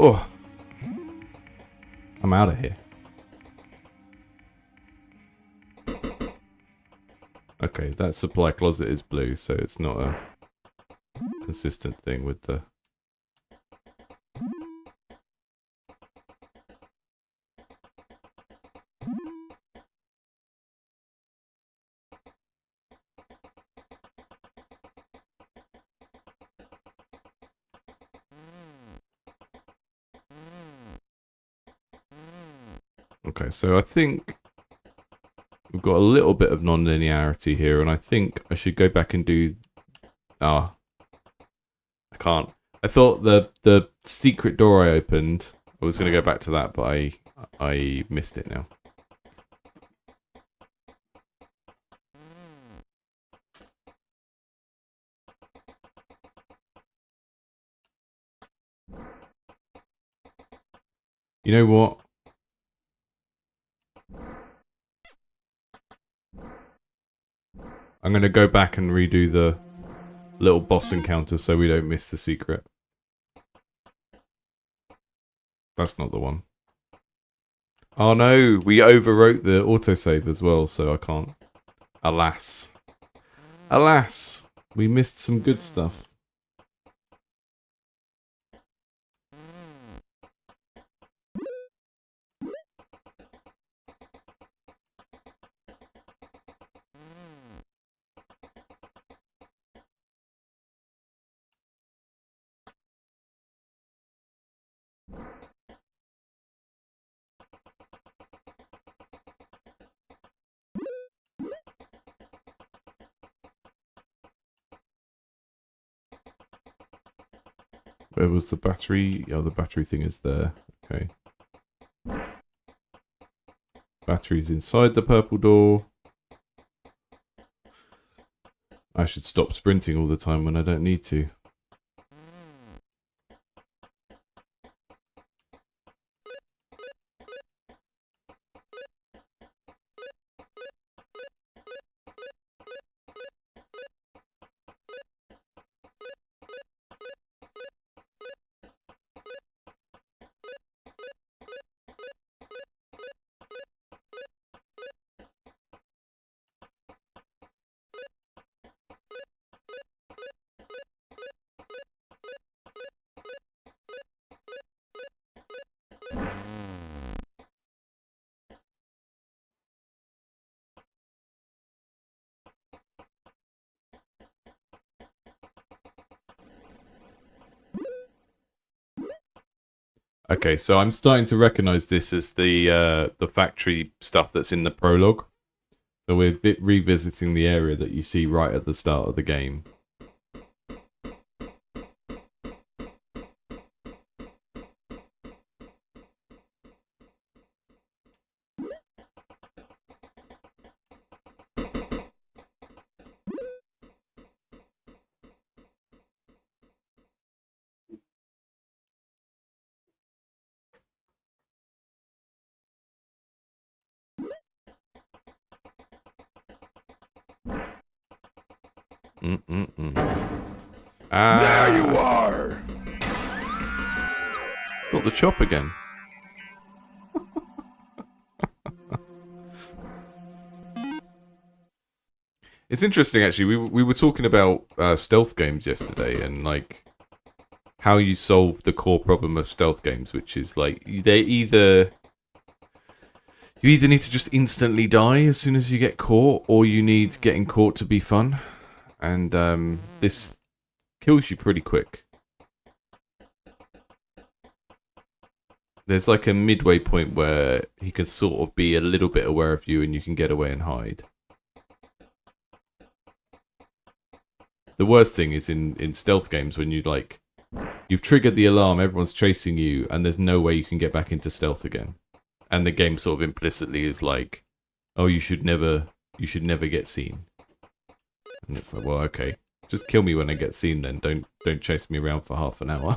Oh, I'm out of here. Okay, that supply closet is blue, so it's not a consistent thing with the... Okay, so I think we've got a little bit of non-linearity here, and I think I should go back and do... Ah. I can't. I thought the secret door I opened, I was going to go back to that, but I missed it now. You know what? I'm going to go back and redo the little boss encounter so we don't miss the secret. That's not the one. Oh no, we overwrote the autosave as well, so I can't. Alas. Alas, we missed some good stuff. Where was the battery? Oh, the battery thing is there. Okay. Battery's inside the purple door. I should stop sprinting all the time when I don't need to. Okay, so I'm starting to recognize this as the factory stuff that's in the prologue. So we're revisiting the area that you see right at the start of the game. There you are! Got the chop again. It's interesting, actually. We were talking about stealth games yesterday, and like how you solve the core problem of stealth games, which is like you either need to just instantly die as soon as you get caught, or you need getting caught to be fun, and this kills you pretty quick. There's like a midway point where he can sort of be a little bit aware of you, and you can get away and hide. The worst thing is in stealth games when you've triggered the alarm, everyone's chasing you, and there's no way you can get back into stealth again. And the game sort of implicitly is like, oh, you should never get seen. And it's like, well, okay, just kill me when I get seen then. Don't chase me around for half an hour.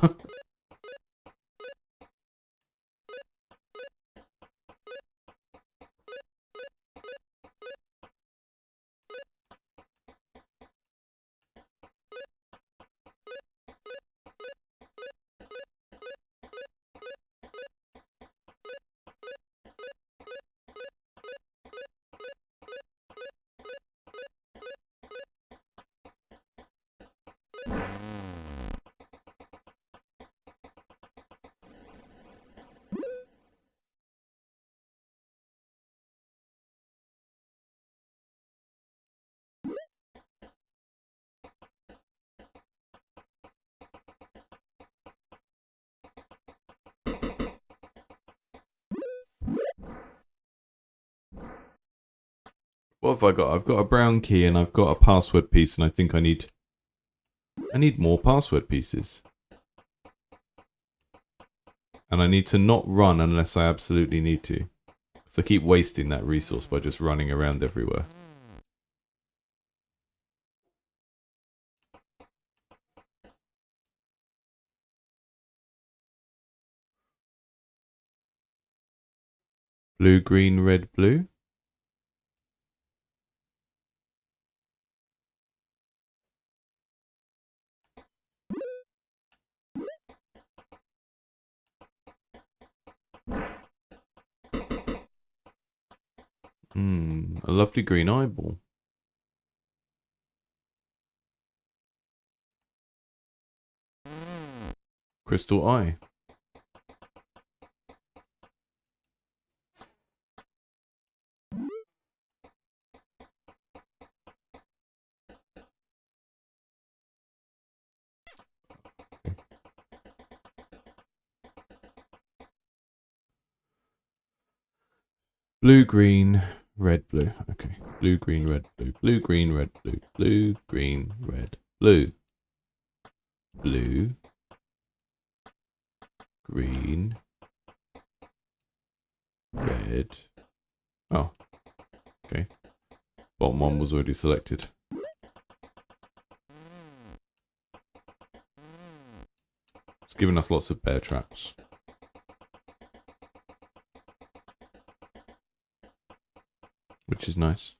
What have I got? I've got a brown key and I've got a password piece, and I think I need more password pieces. And I need to not run unless I absolutely need to. Because I keep wasting that resource by just running around everywhere. Blue, green, red, blue. A lovely green eyeball. Crystal eye. Blue, green, red, blue. Okay. Blue, green, red, blue. Blue, green, red, blue. Blue, green, red, blue. Blue. Green. Red. Oh. Okay. Bottom one was already selected. It's giving us lots of bear traps. Which is nice.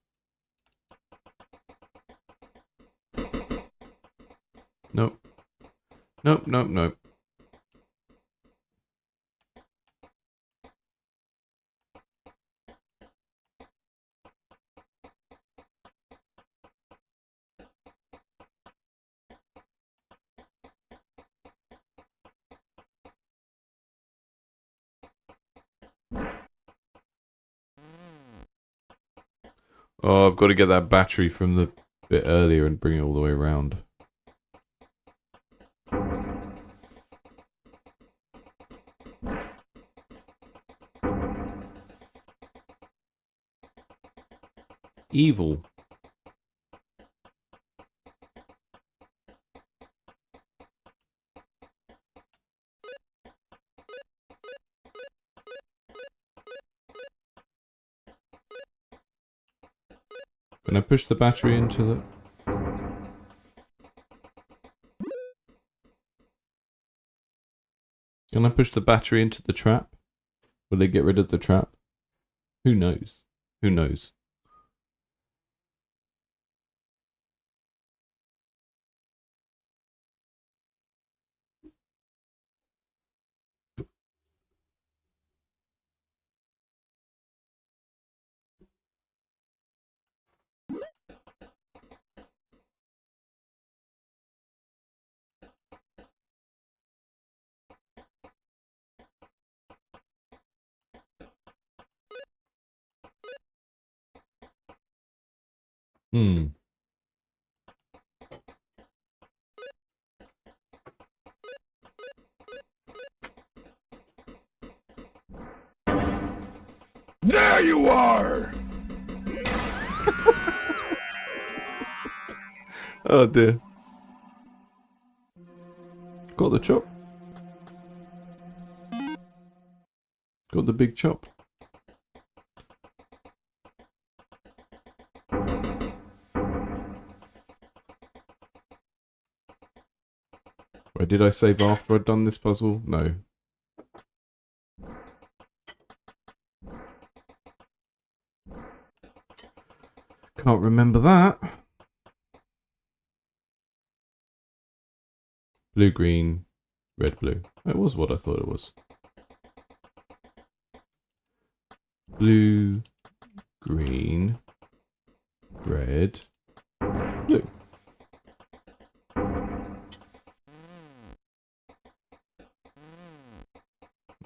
Nope. Nope, nope, nope. Oh, I've got to get that battery from the bit earlier and bring it all the way around. evil. Can I push the battery into the... Can I push the battery into the trap? Will they get rid of the trap? Who knows? Who knows? Hmm. There you are! Oh dear. Got the chop. Got the big chop. Wait, did I save after I'd done this puzzle? No. Can't remember that. Blue, green, red, blue. That was what I thought it was. Blue, green, red, blue.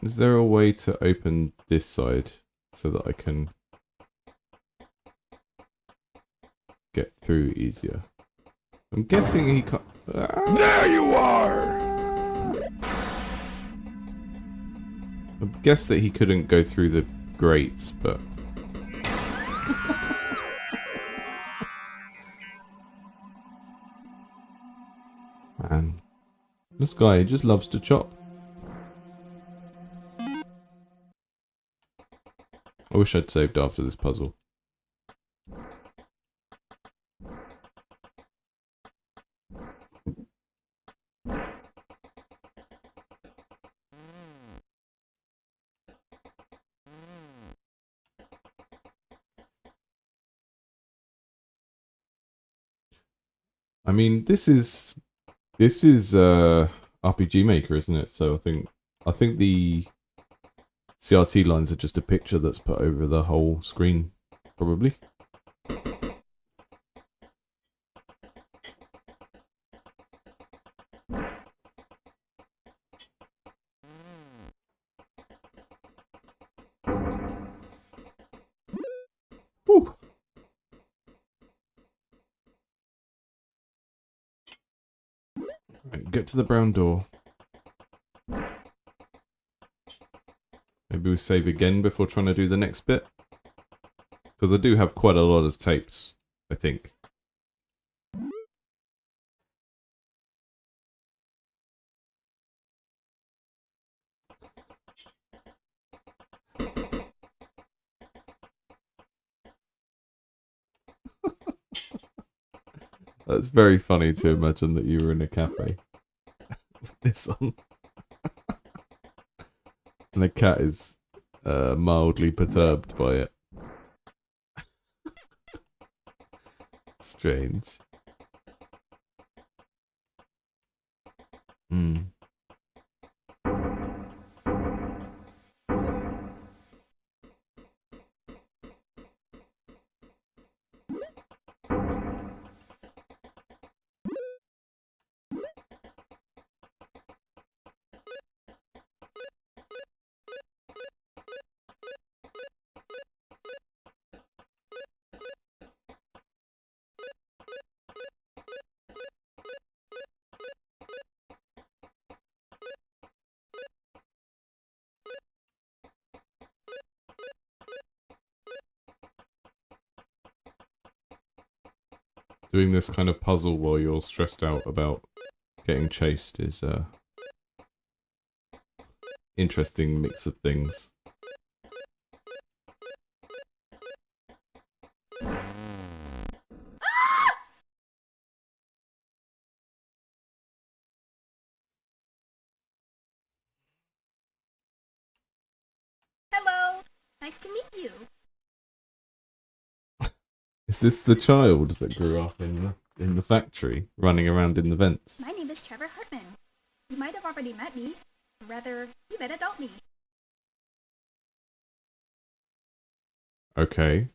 Is there a way to open this side so that I can get through easier? I'm guessing he can't... There you are! I guess that he couldn't go through the grates, but... Man. This guy just loves to chop. I wish I'd saved after this puzzle. I mean, this is RPG Maker, isn't it? So I think the CRT lines are just a picture that's put over the whole screen, probably. Whew. Right, get to the brown door. Maybe we save again before trying to do the next bit. Because I do have quite a lot of tapes, I think. That's very funny to imagine that you were in a cafe with this on. And the cat is mildly perturbed by it. Strange. Hmm. Doing this kind of puzzle while you're stressed out about getting chased is a interesting mix of things. Hello! Nice to meet you. Is this the child that grew up in the factory, running around in the vents? My name is Trevor Hartman. You might have already met me. Or rather, you met adult me. Okay.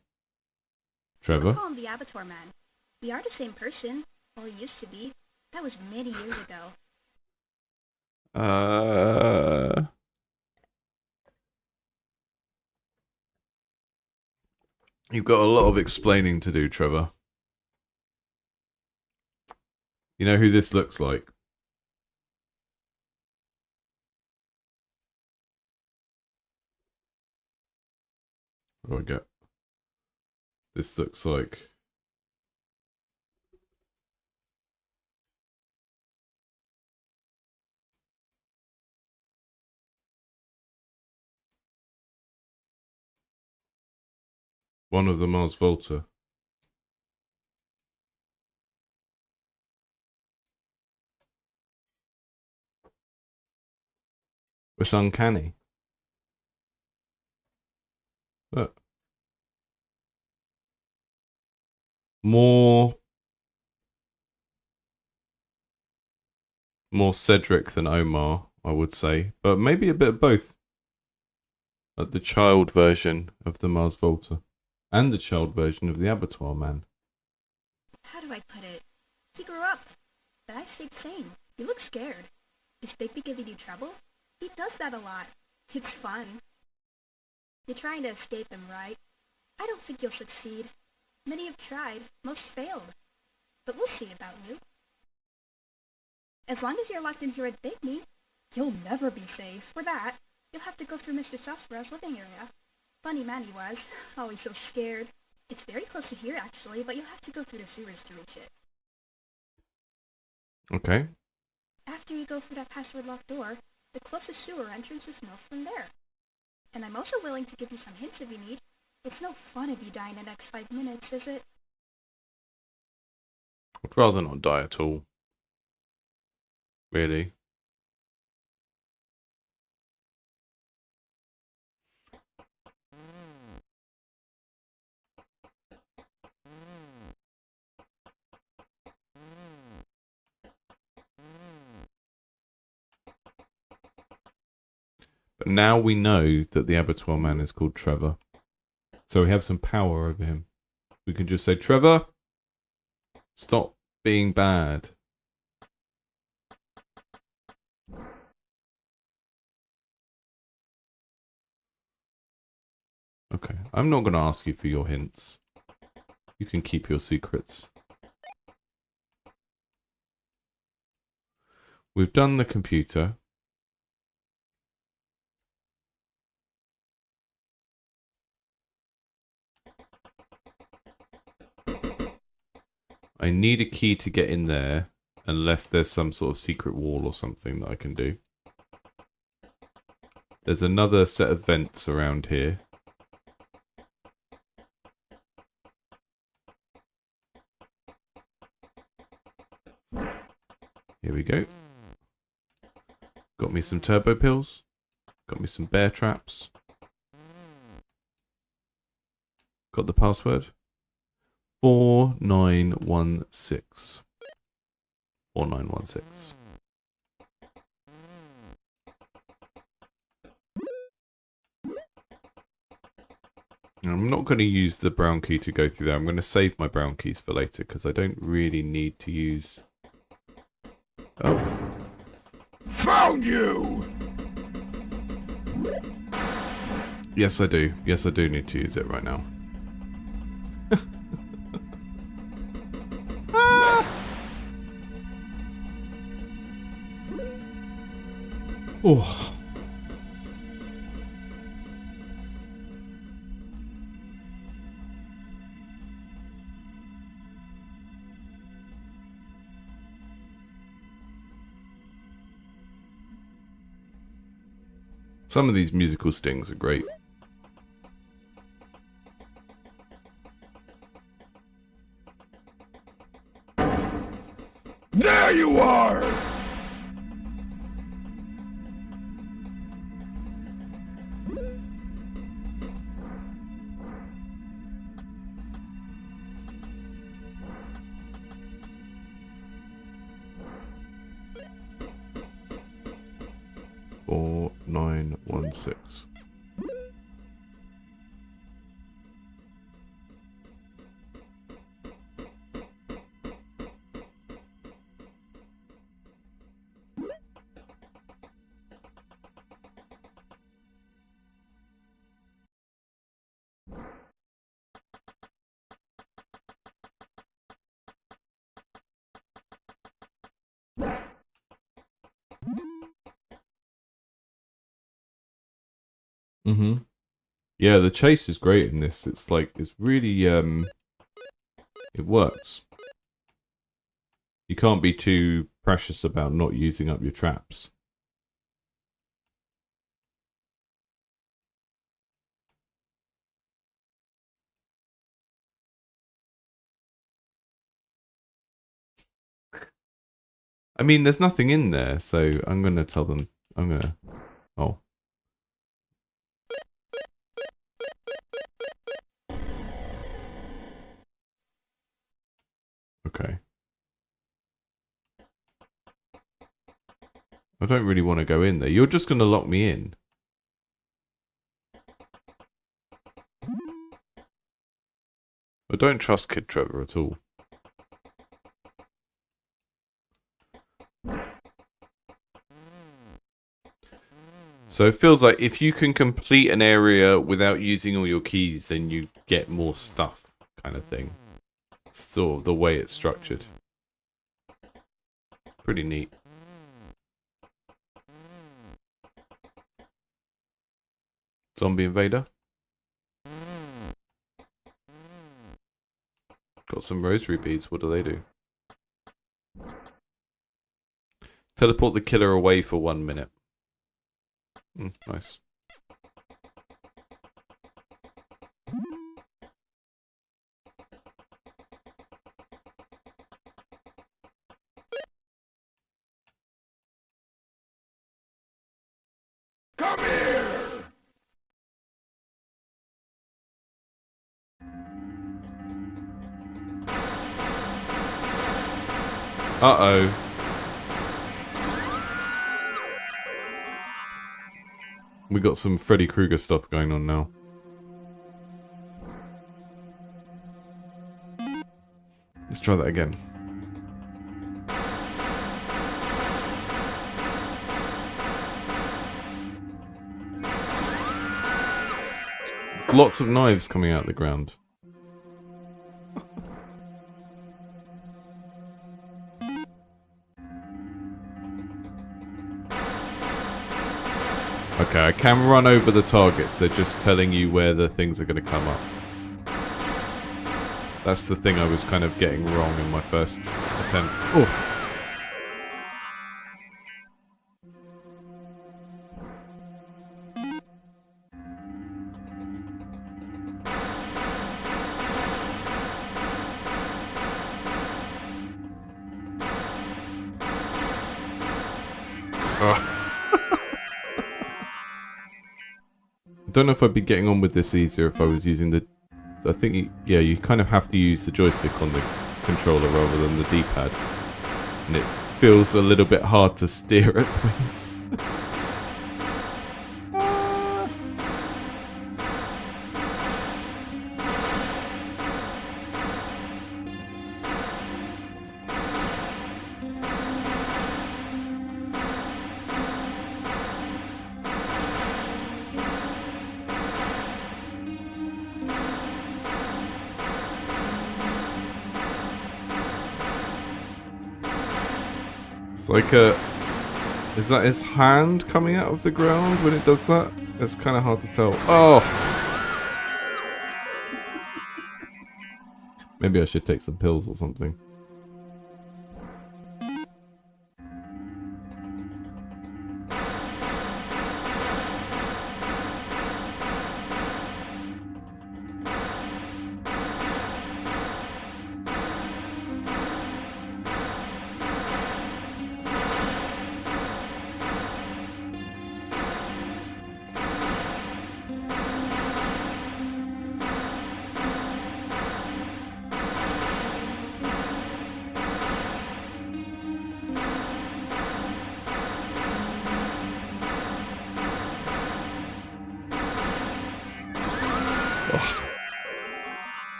Trevor? I call him the Abattoir man. We are the same person. Or we used to be. That was many years ago. You've got a lot of explaining to do, Trevor. You know who this looks like? What do I get? This looks like... one of the Mars Volta. It's uncanny. Look. More Cedric than Omar, I would say. But maybe a bit of both. Like the child version of the Mars Volta. And the child version of the Abattoir man. How do I put it? He grew up. But I stayed sane. You look scared. Is Bigby giving you trouble? He does that a lot. It's fun. You're trying to escape him, right? I don't think you'll succeed. Many have tried. Most failed. But we'll see about you. As long as you're locked in here at Bigby, you'll never be safe. For that, you'll have to go through Mr. Software's living area. Funny man he was. Always so scared. It's very close to here, actually, but you'll have to go through the sewers to reach it. Okay. After you go through that password-locked door, the closest sewer entrance is north from there. And I'm also willing to give you some hints if you need. It's no fun if you die in the next 5 minutes, is it? I'd rather not die at all. Really. But now we know that the Abattoir man is called Trevor. So we have some power over him. We can just say, Trevor, stop being bad. Okay, I'm not going to ask you for your hints. You can keep your secrets. We've done the computer. I need a key to get in there, unless there's some sort of secret wall or something that I can do. There's another set of vents around here. Here we go. Got me some turbo pills. Got me some bear traps. Got the password. 4916. 4916. I'm not going to use the brown key to go through there. I'm going to save my brown keys for later because I don't really need to use... Oh. Found you! Yes, I do. Yes, I do need to use it right now. Oh. Some of these musical stings are great. There you are! Four, 9, 1, 6. Mm-hmm. Yeah, the chase is great in this. It's like, it's really, it works. You can't be too precious about not using up your traps. I mean, there's nothing in there, so I'm gonna tell them, oh. Okay. I don't really want to go in there. You're just gonna lock me in. I don't trust Kid Trevor at all. So it feels like if you can complete an area without using all your keys, then you get more stuff, kind of thing. It's sort of the way it's structured. Pretty neat. Zombie invader. Got some rosary beads. What do? Teleport the killer away for 1 minute. Nice. Come here! Uh-oh. We got some Freddy Krueger stuff going on now. Let's try that again. There's lots of knives coming out of the ground. Okay, I can run over the targets. They're just telling you where the things are going to come up. That's the thing I was kind of getting wrong in my first attempt. Oh. I don't know if I'd be getting on with this easier if I was using the... I think, yeah, you kind of have to use the joystick on the controller rather than the D-pad. And it feels a little bit hard to steer at points. It's like a... Is that his hand coming out of the ground when it does that? It's kind of hard to tell. Oh! Maybe I should take some pills or something.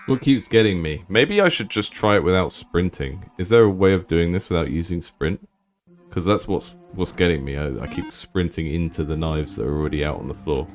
What keeps getting me? Maybe I should just try it without sprinting. Is there a way of doing this without using sprint? Because that's what's getting me. I keep sprinting into the knives that are already out on the floor.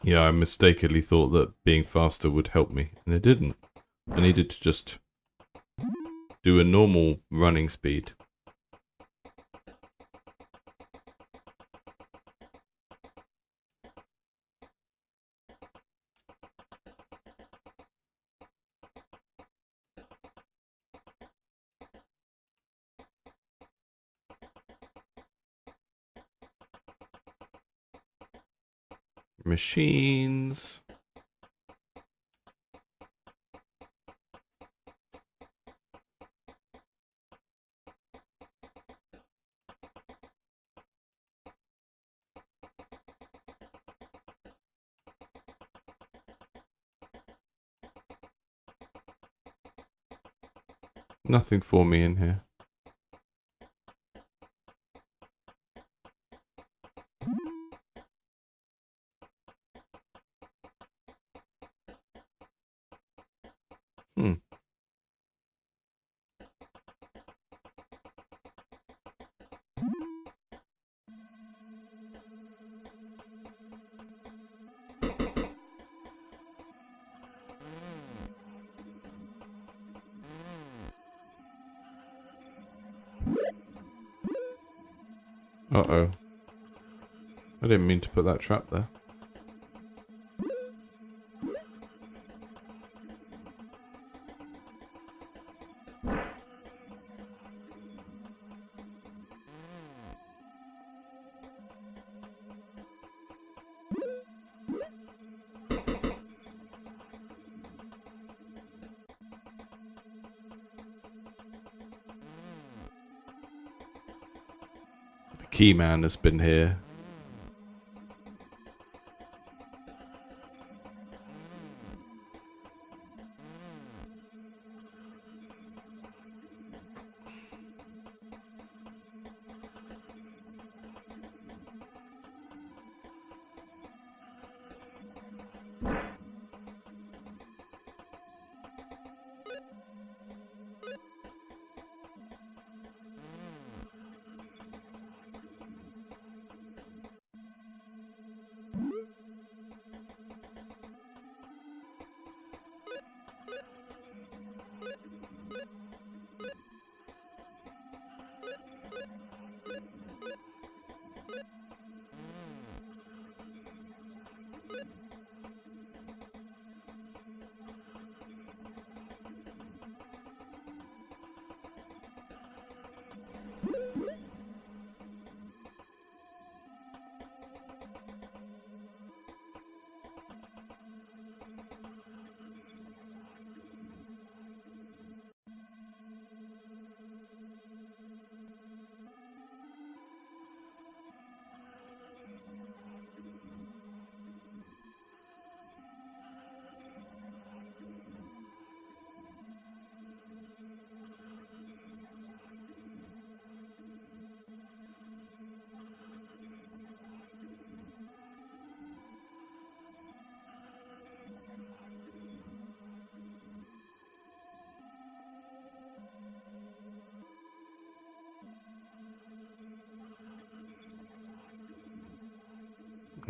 Yeah, I mistakenly thought that being faster would help me, and it didn't. I needed to just do a normal running speed. Machines. Nothing for me in here. Uh-oh. I didn't mean to put that trap there. The key man has been here.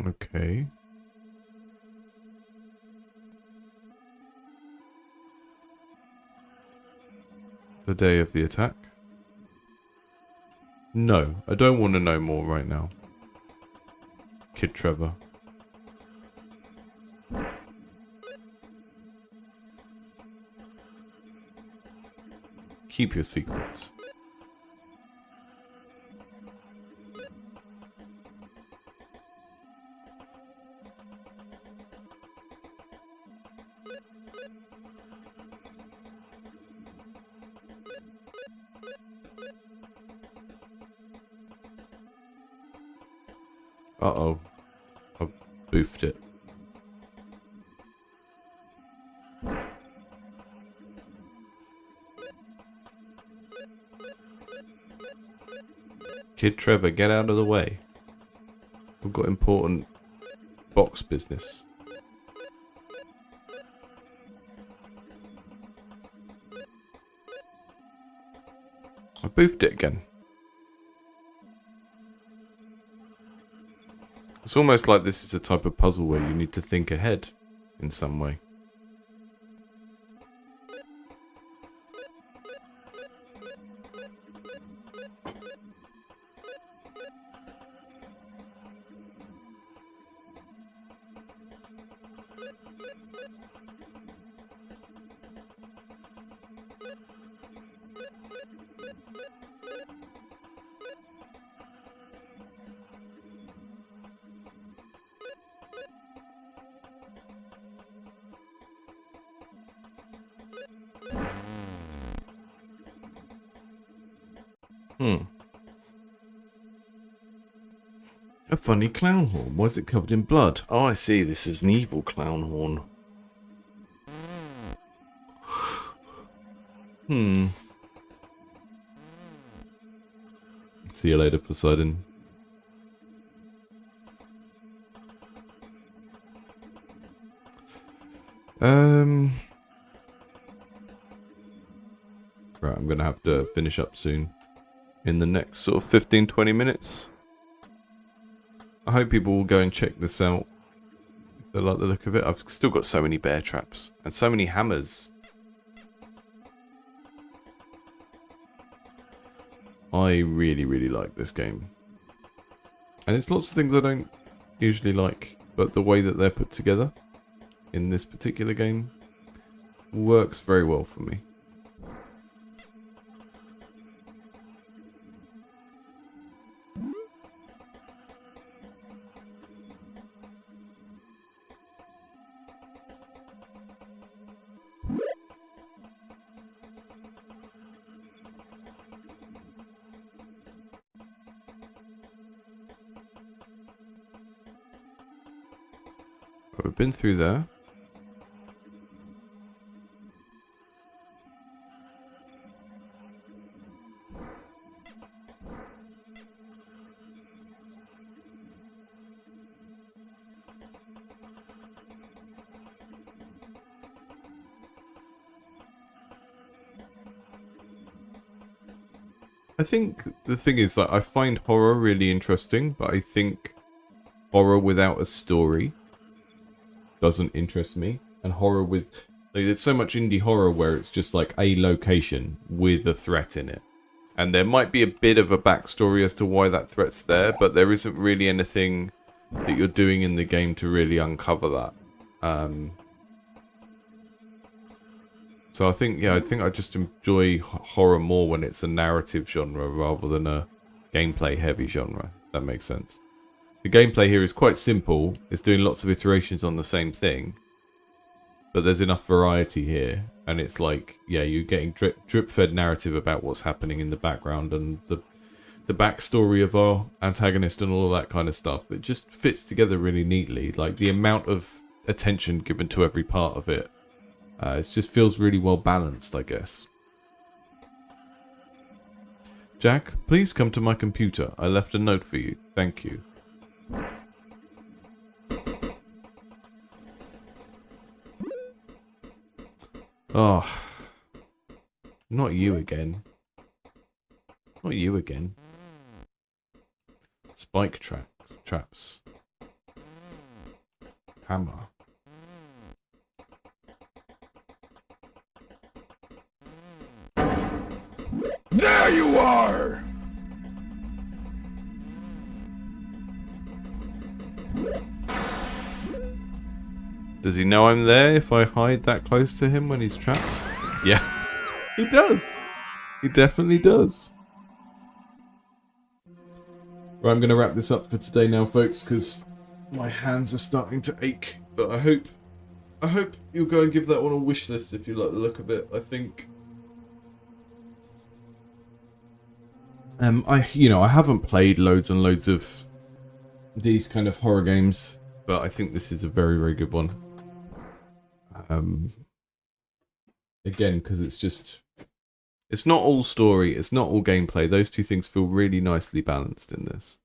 Okay. The day of the attack? No, I don't want to know more right now. Kid Trevor. Keep your secrets. Uh-oh. I boofed it. Kid Trevor, get out of the way. We've got important box business. I boofed it again. It's almost like this is a type of puzzle where you need to think ahead in some way. A funny clown horn. Why is it covered in blood? Oh, I see. This is an evil clown horn. See you later, Poseidon. Right, I'm gonna have to finish up soon. In the next sort of 15-20 minutes. I hope people will go and check this out if they like the look of it. I've still got so many bear traps and so many hammers. I really, really like this game. And it's lots of things I don't usually like, but the way that they're put together in this particular game works very well for me. We've been through there. I think the thing is that I find horror really interesting, but I think horror without a story doesn't interest me. And horror with... like, there's so much indie horror where it's just like a location with a threat in it. And there might be a bit of a backstory as to why that threat's there, but there isn't really anything that you're doing in the game to really uncover that. So I think I just enjoy horror more when it's a narrative genre rather than a gameplay heavy genre, if that makes sense. The gameplay here is quite simple. It's doing lots of iterations on the same thing. But there's enough variety here. And it's like, yeah, you're getting drip-fed narrative about what's happening in the background and the backstory of our antagonist and all of that kind of stuff. It just fits together really neatly. Like, the amount of attention given to every part of it. It just feels really well balanced, I guess. Jack, please come to my computer. I left a note for you. Thank you. Oh, not you again. Not you again. Spike traps. hammer. There you are! Does he know I'm there if I hide that close to him when he's trapped? Yeah, he does. He definitely does. Right, I'm going to wrap this up for today now, folks, because my hands are starting to ache. But I hope you'll go and give that one a wish list if you like the look of it. I think, I haven't played loads and loads of these kind of horror games, but I think this is a very, very good one. Again, because it's not all story, it's not all gameplay. Those two things feel really nicely balanced in this.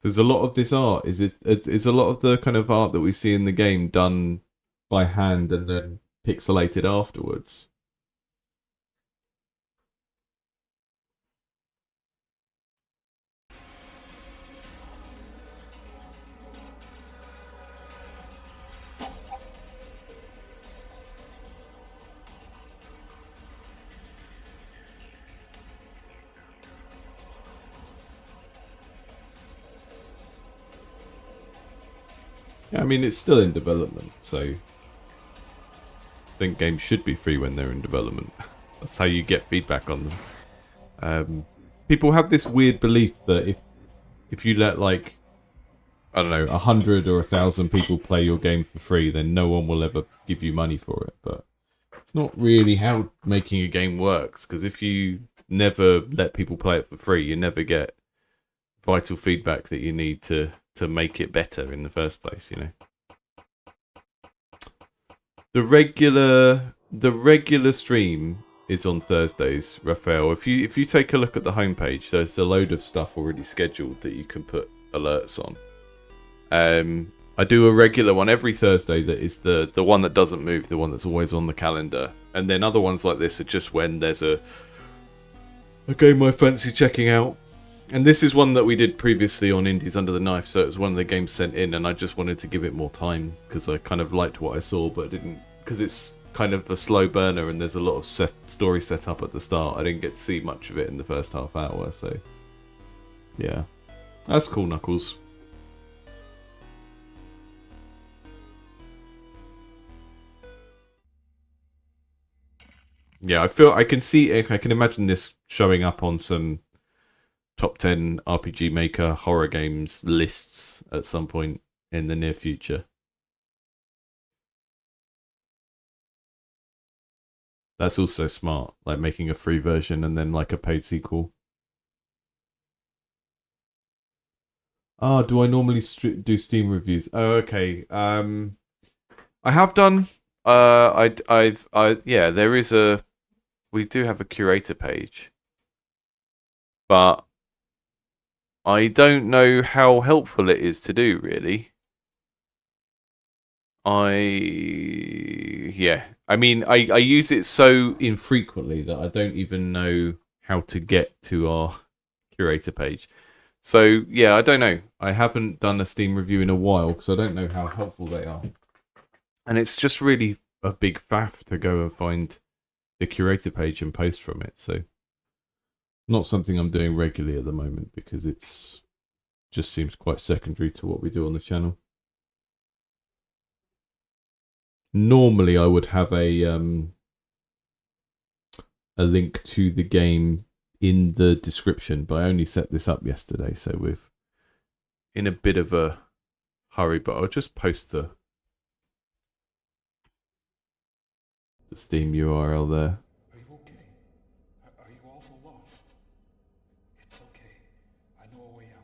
There's a lot of this art. It's a lot of the kind of art that we see in the game done by hand and then pixelated afterwards. Yeah, I mean, it's still in development, so I think games should be free when they're in development. That's how you get feedback on them. People have this weird belief that if you let, like, I don't know, 100 or 1,000 people play your game for free, then no one will ever give you money for it. But it's not really how making a game works, because if you never let people play it for free, you never get vital feedback that you need to make it better in the first place, you know. The regular stream is on Thursdays, Raphael. If you take a look at the homepage, there's a load of stuff already scheduled that you can put alerts on. I do a regular one every Thursday that is the one that doesn't move, the one that's always on the calendar. And then other ones like this are just when there's a game I fancy checking out. And this is one that we did previously on Indies Under the Knife, so it was one of the games sent in, and I just wanted to give it more time, because I kind of liked what I saw, but didn't, because it's kind of a slow burner and there's a lot of story set up at the start. I didn't get to see much of it in the first half hour, so yeah. That's cool, Knuckles. Yeah, I can imagine this showing up on some top 10 RPG Maker horror games lists at some point in the near future. That's also smart, like making a free version and then like a paid sequel. Ah, do I normally do Steam reviews? Oh, okay. I have done. Yeah, we do have a curator page, but I don't know how helpful it is to do, really. I mean, I use it so infrequently that I don't even know how to get to our curator page. So, yeah, I don't know. I haven't done a Steam review in a while because I don't know how helpful they are. And it's just really a big faff to go and find the curator page and post from it. So, not something I'm doing regularly at the moment because it's just seems quite secondary to what we do on the channel. Normally, I would have a link to the game in the description, but I only set this up yesterday, so we're in a bit of a hurry. But I'll just post the Steam URL there. Are you okay? Are you also lost? It's okay. I know a way out.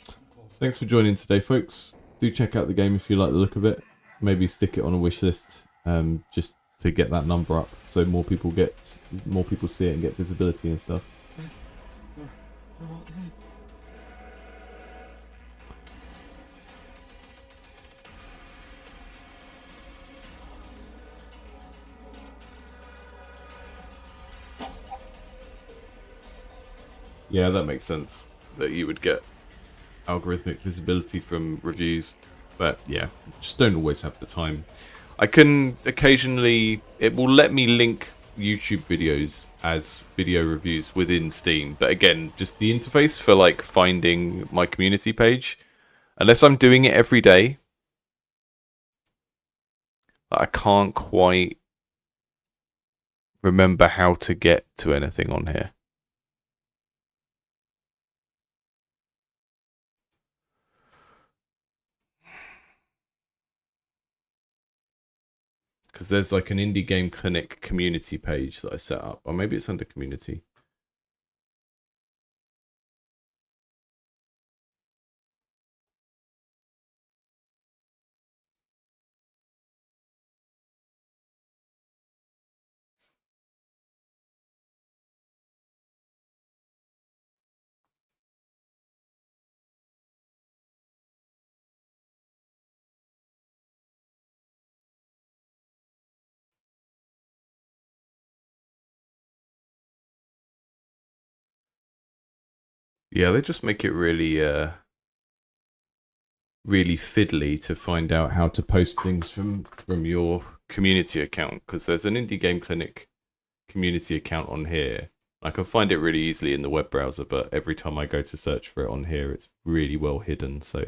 Come close. Thanks for joining today, folks. Do check out the game if you like the look of it. Maybe stick it on a wish list, just to get that number up, so more people see it and get visibility and stuff. Yeah, that makes sense. That you would get algorithmic visibility from reviews. But yeah, just don't always have the time. I can occasionally... It will let me link YouTube videos as video reviews within Steam. But again, just the interface for like finding my community page. Unless I'm doing it every day, I can't quite remember how to get to anything on here. Because there's like an Indie Game Clinic community page that I set up. Or maybe it's under community. Yeah, they just make it really, really fiddly to find out how to post things from your community account. Because there's an Indie Game Clinic community account on here. I can find it really easily in the web browser, but every time I go to search for it on here, it's really well hidden. So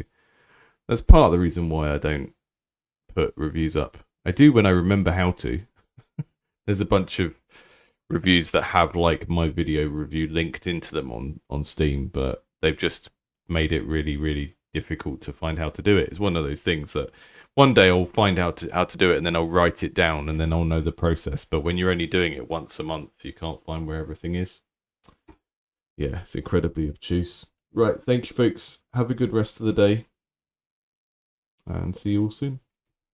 that's part of the reason why I don't put reviews up. I do when I remember how to. There's a bunch of reviews that have like my video review linked into them on Steam, but they've just made it really, really difficult to find how to do it. It's one of those things that one day I'll find out how to do it, and then I'll write it down, and then I'll know the process. But when you're only doing it once a month, you can't find where everything is. Yeah, it's incredibly obtuse. Right, thank you, folks. Have a good rest of the day, and see you all soon.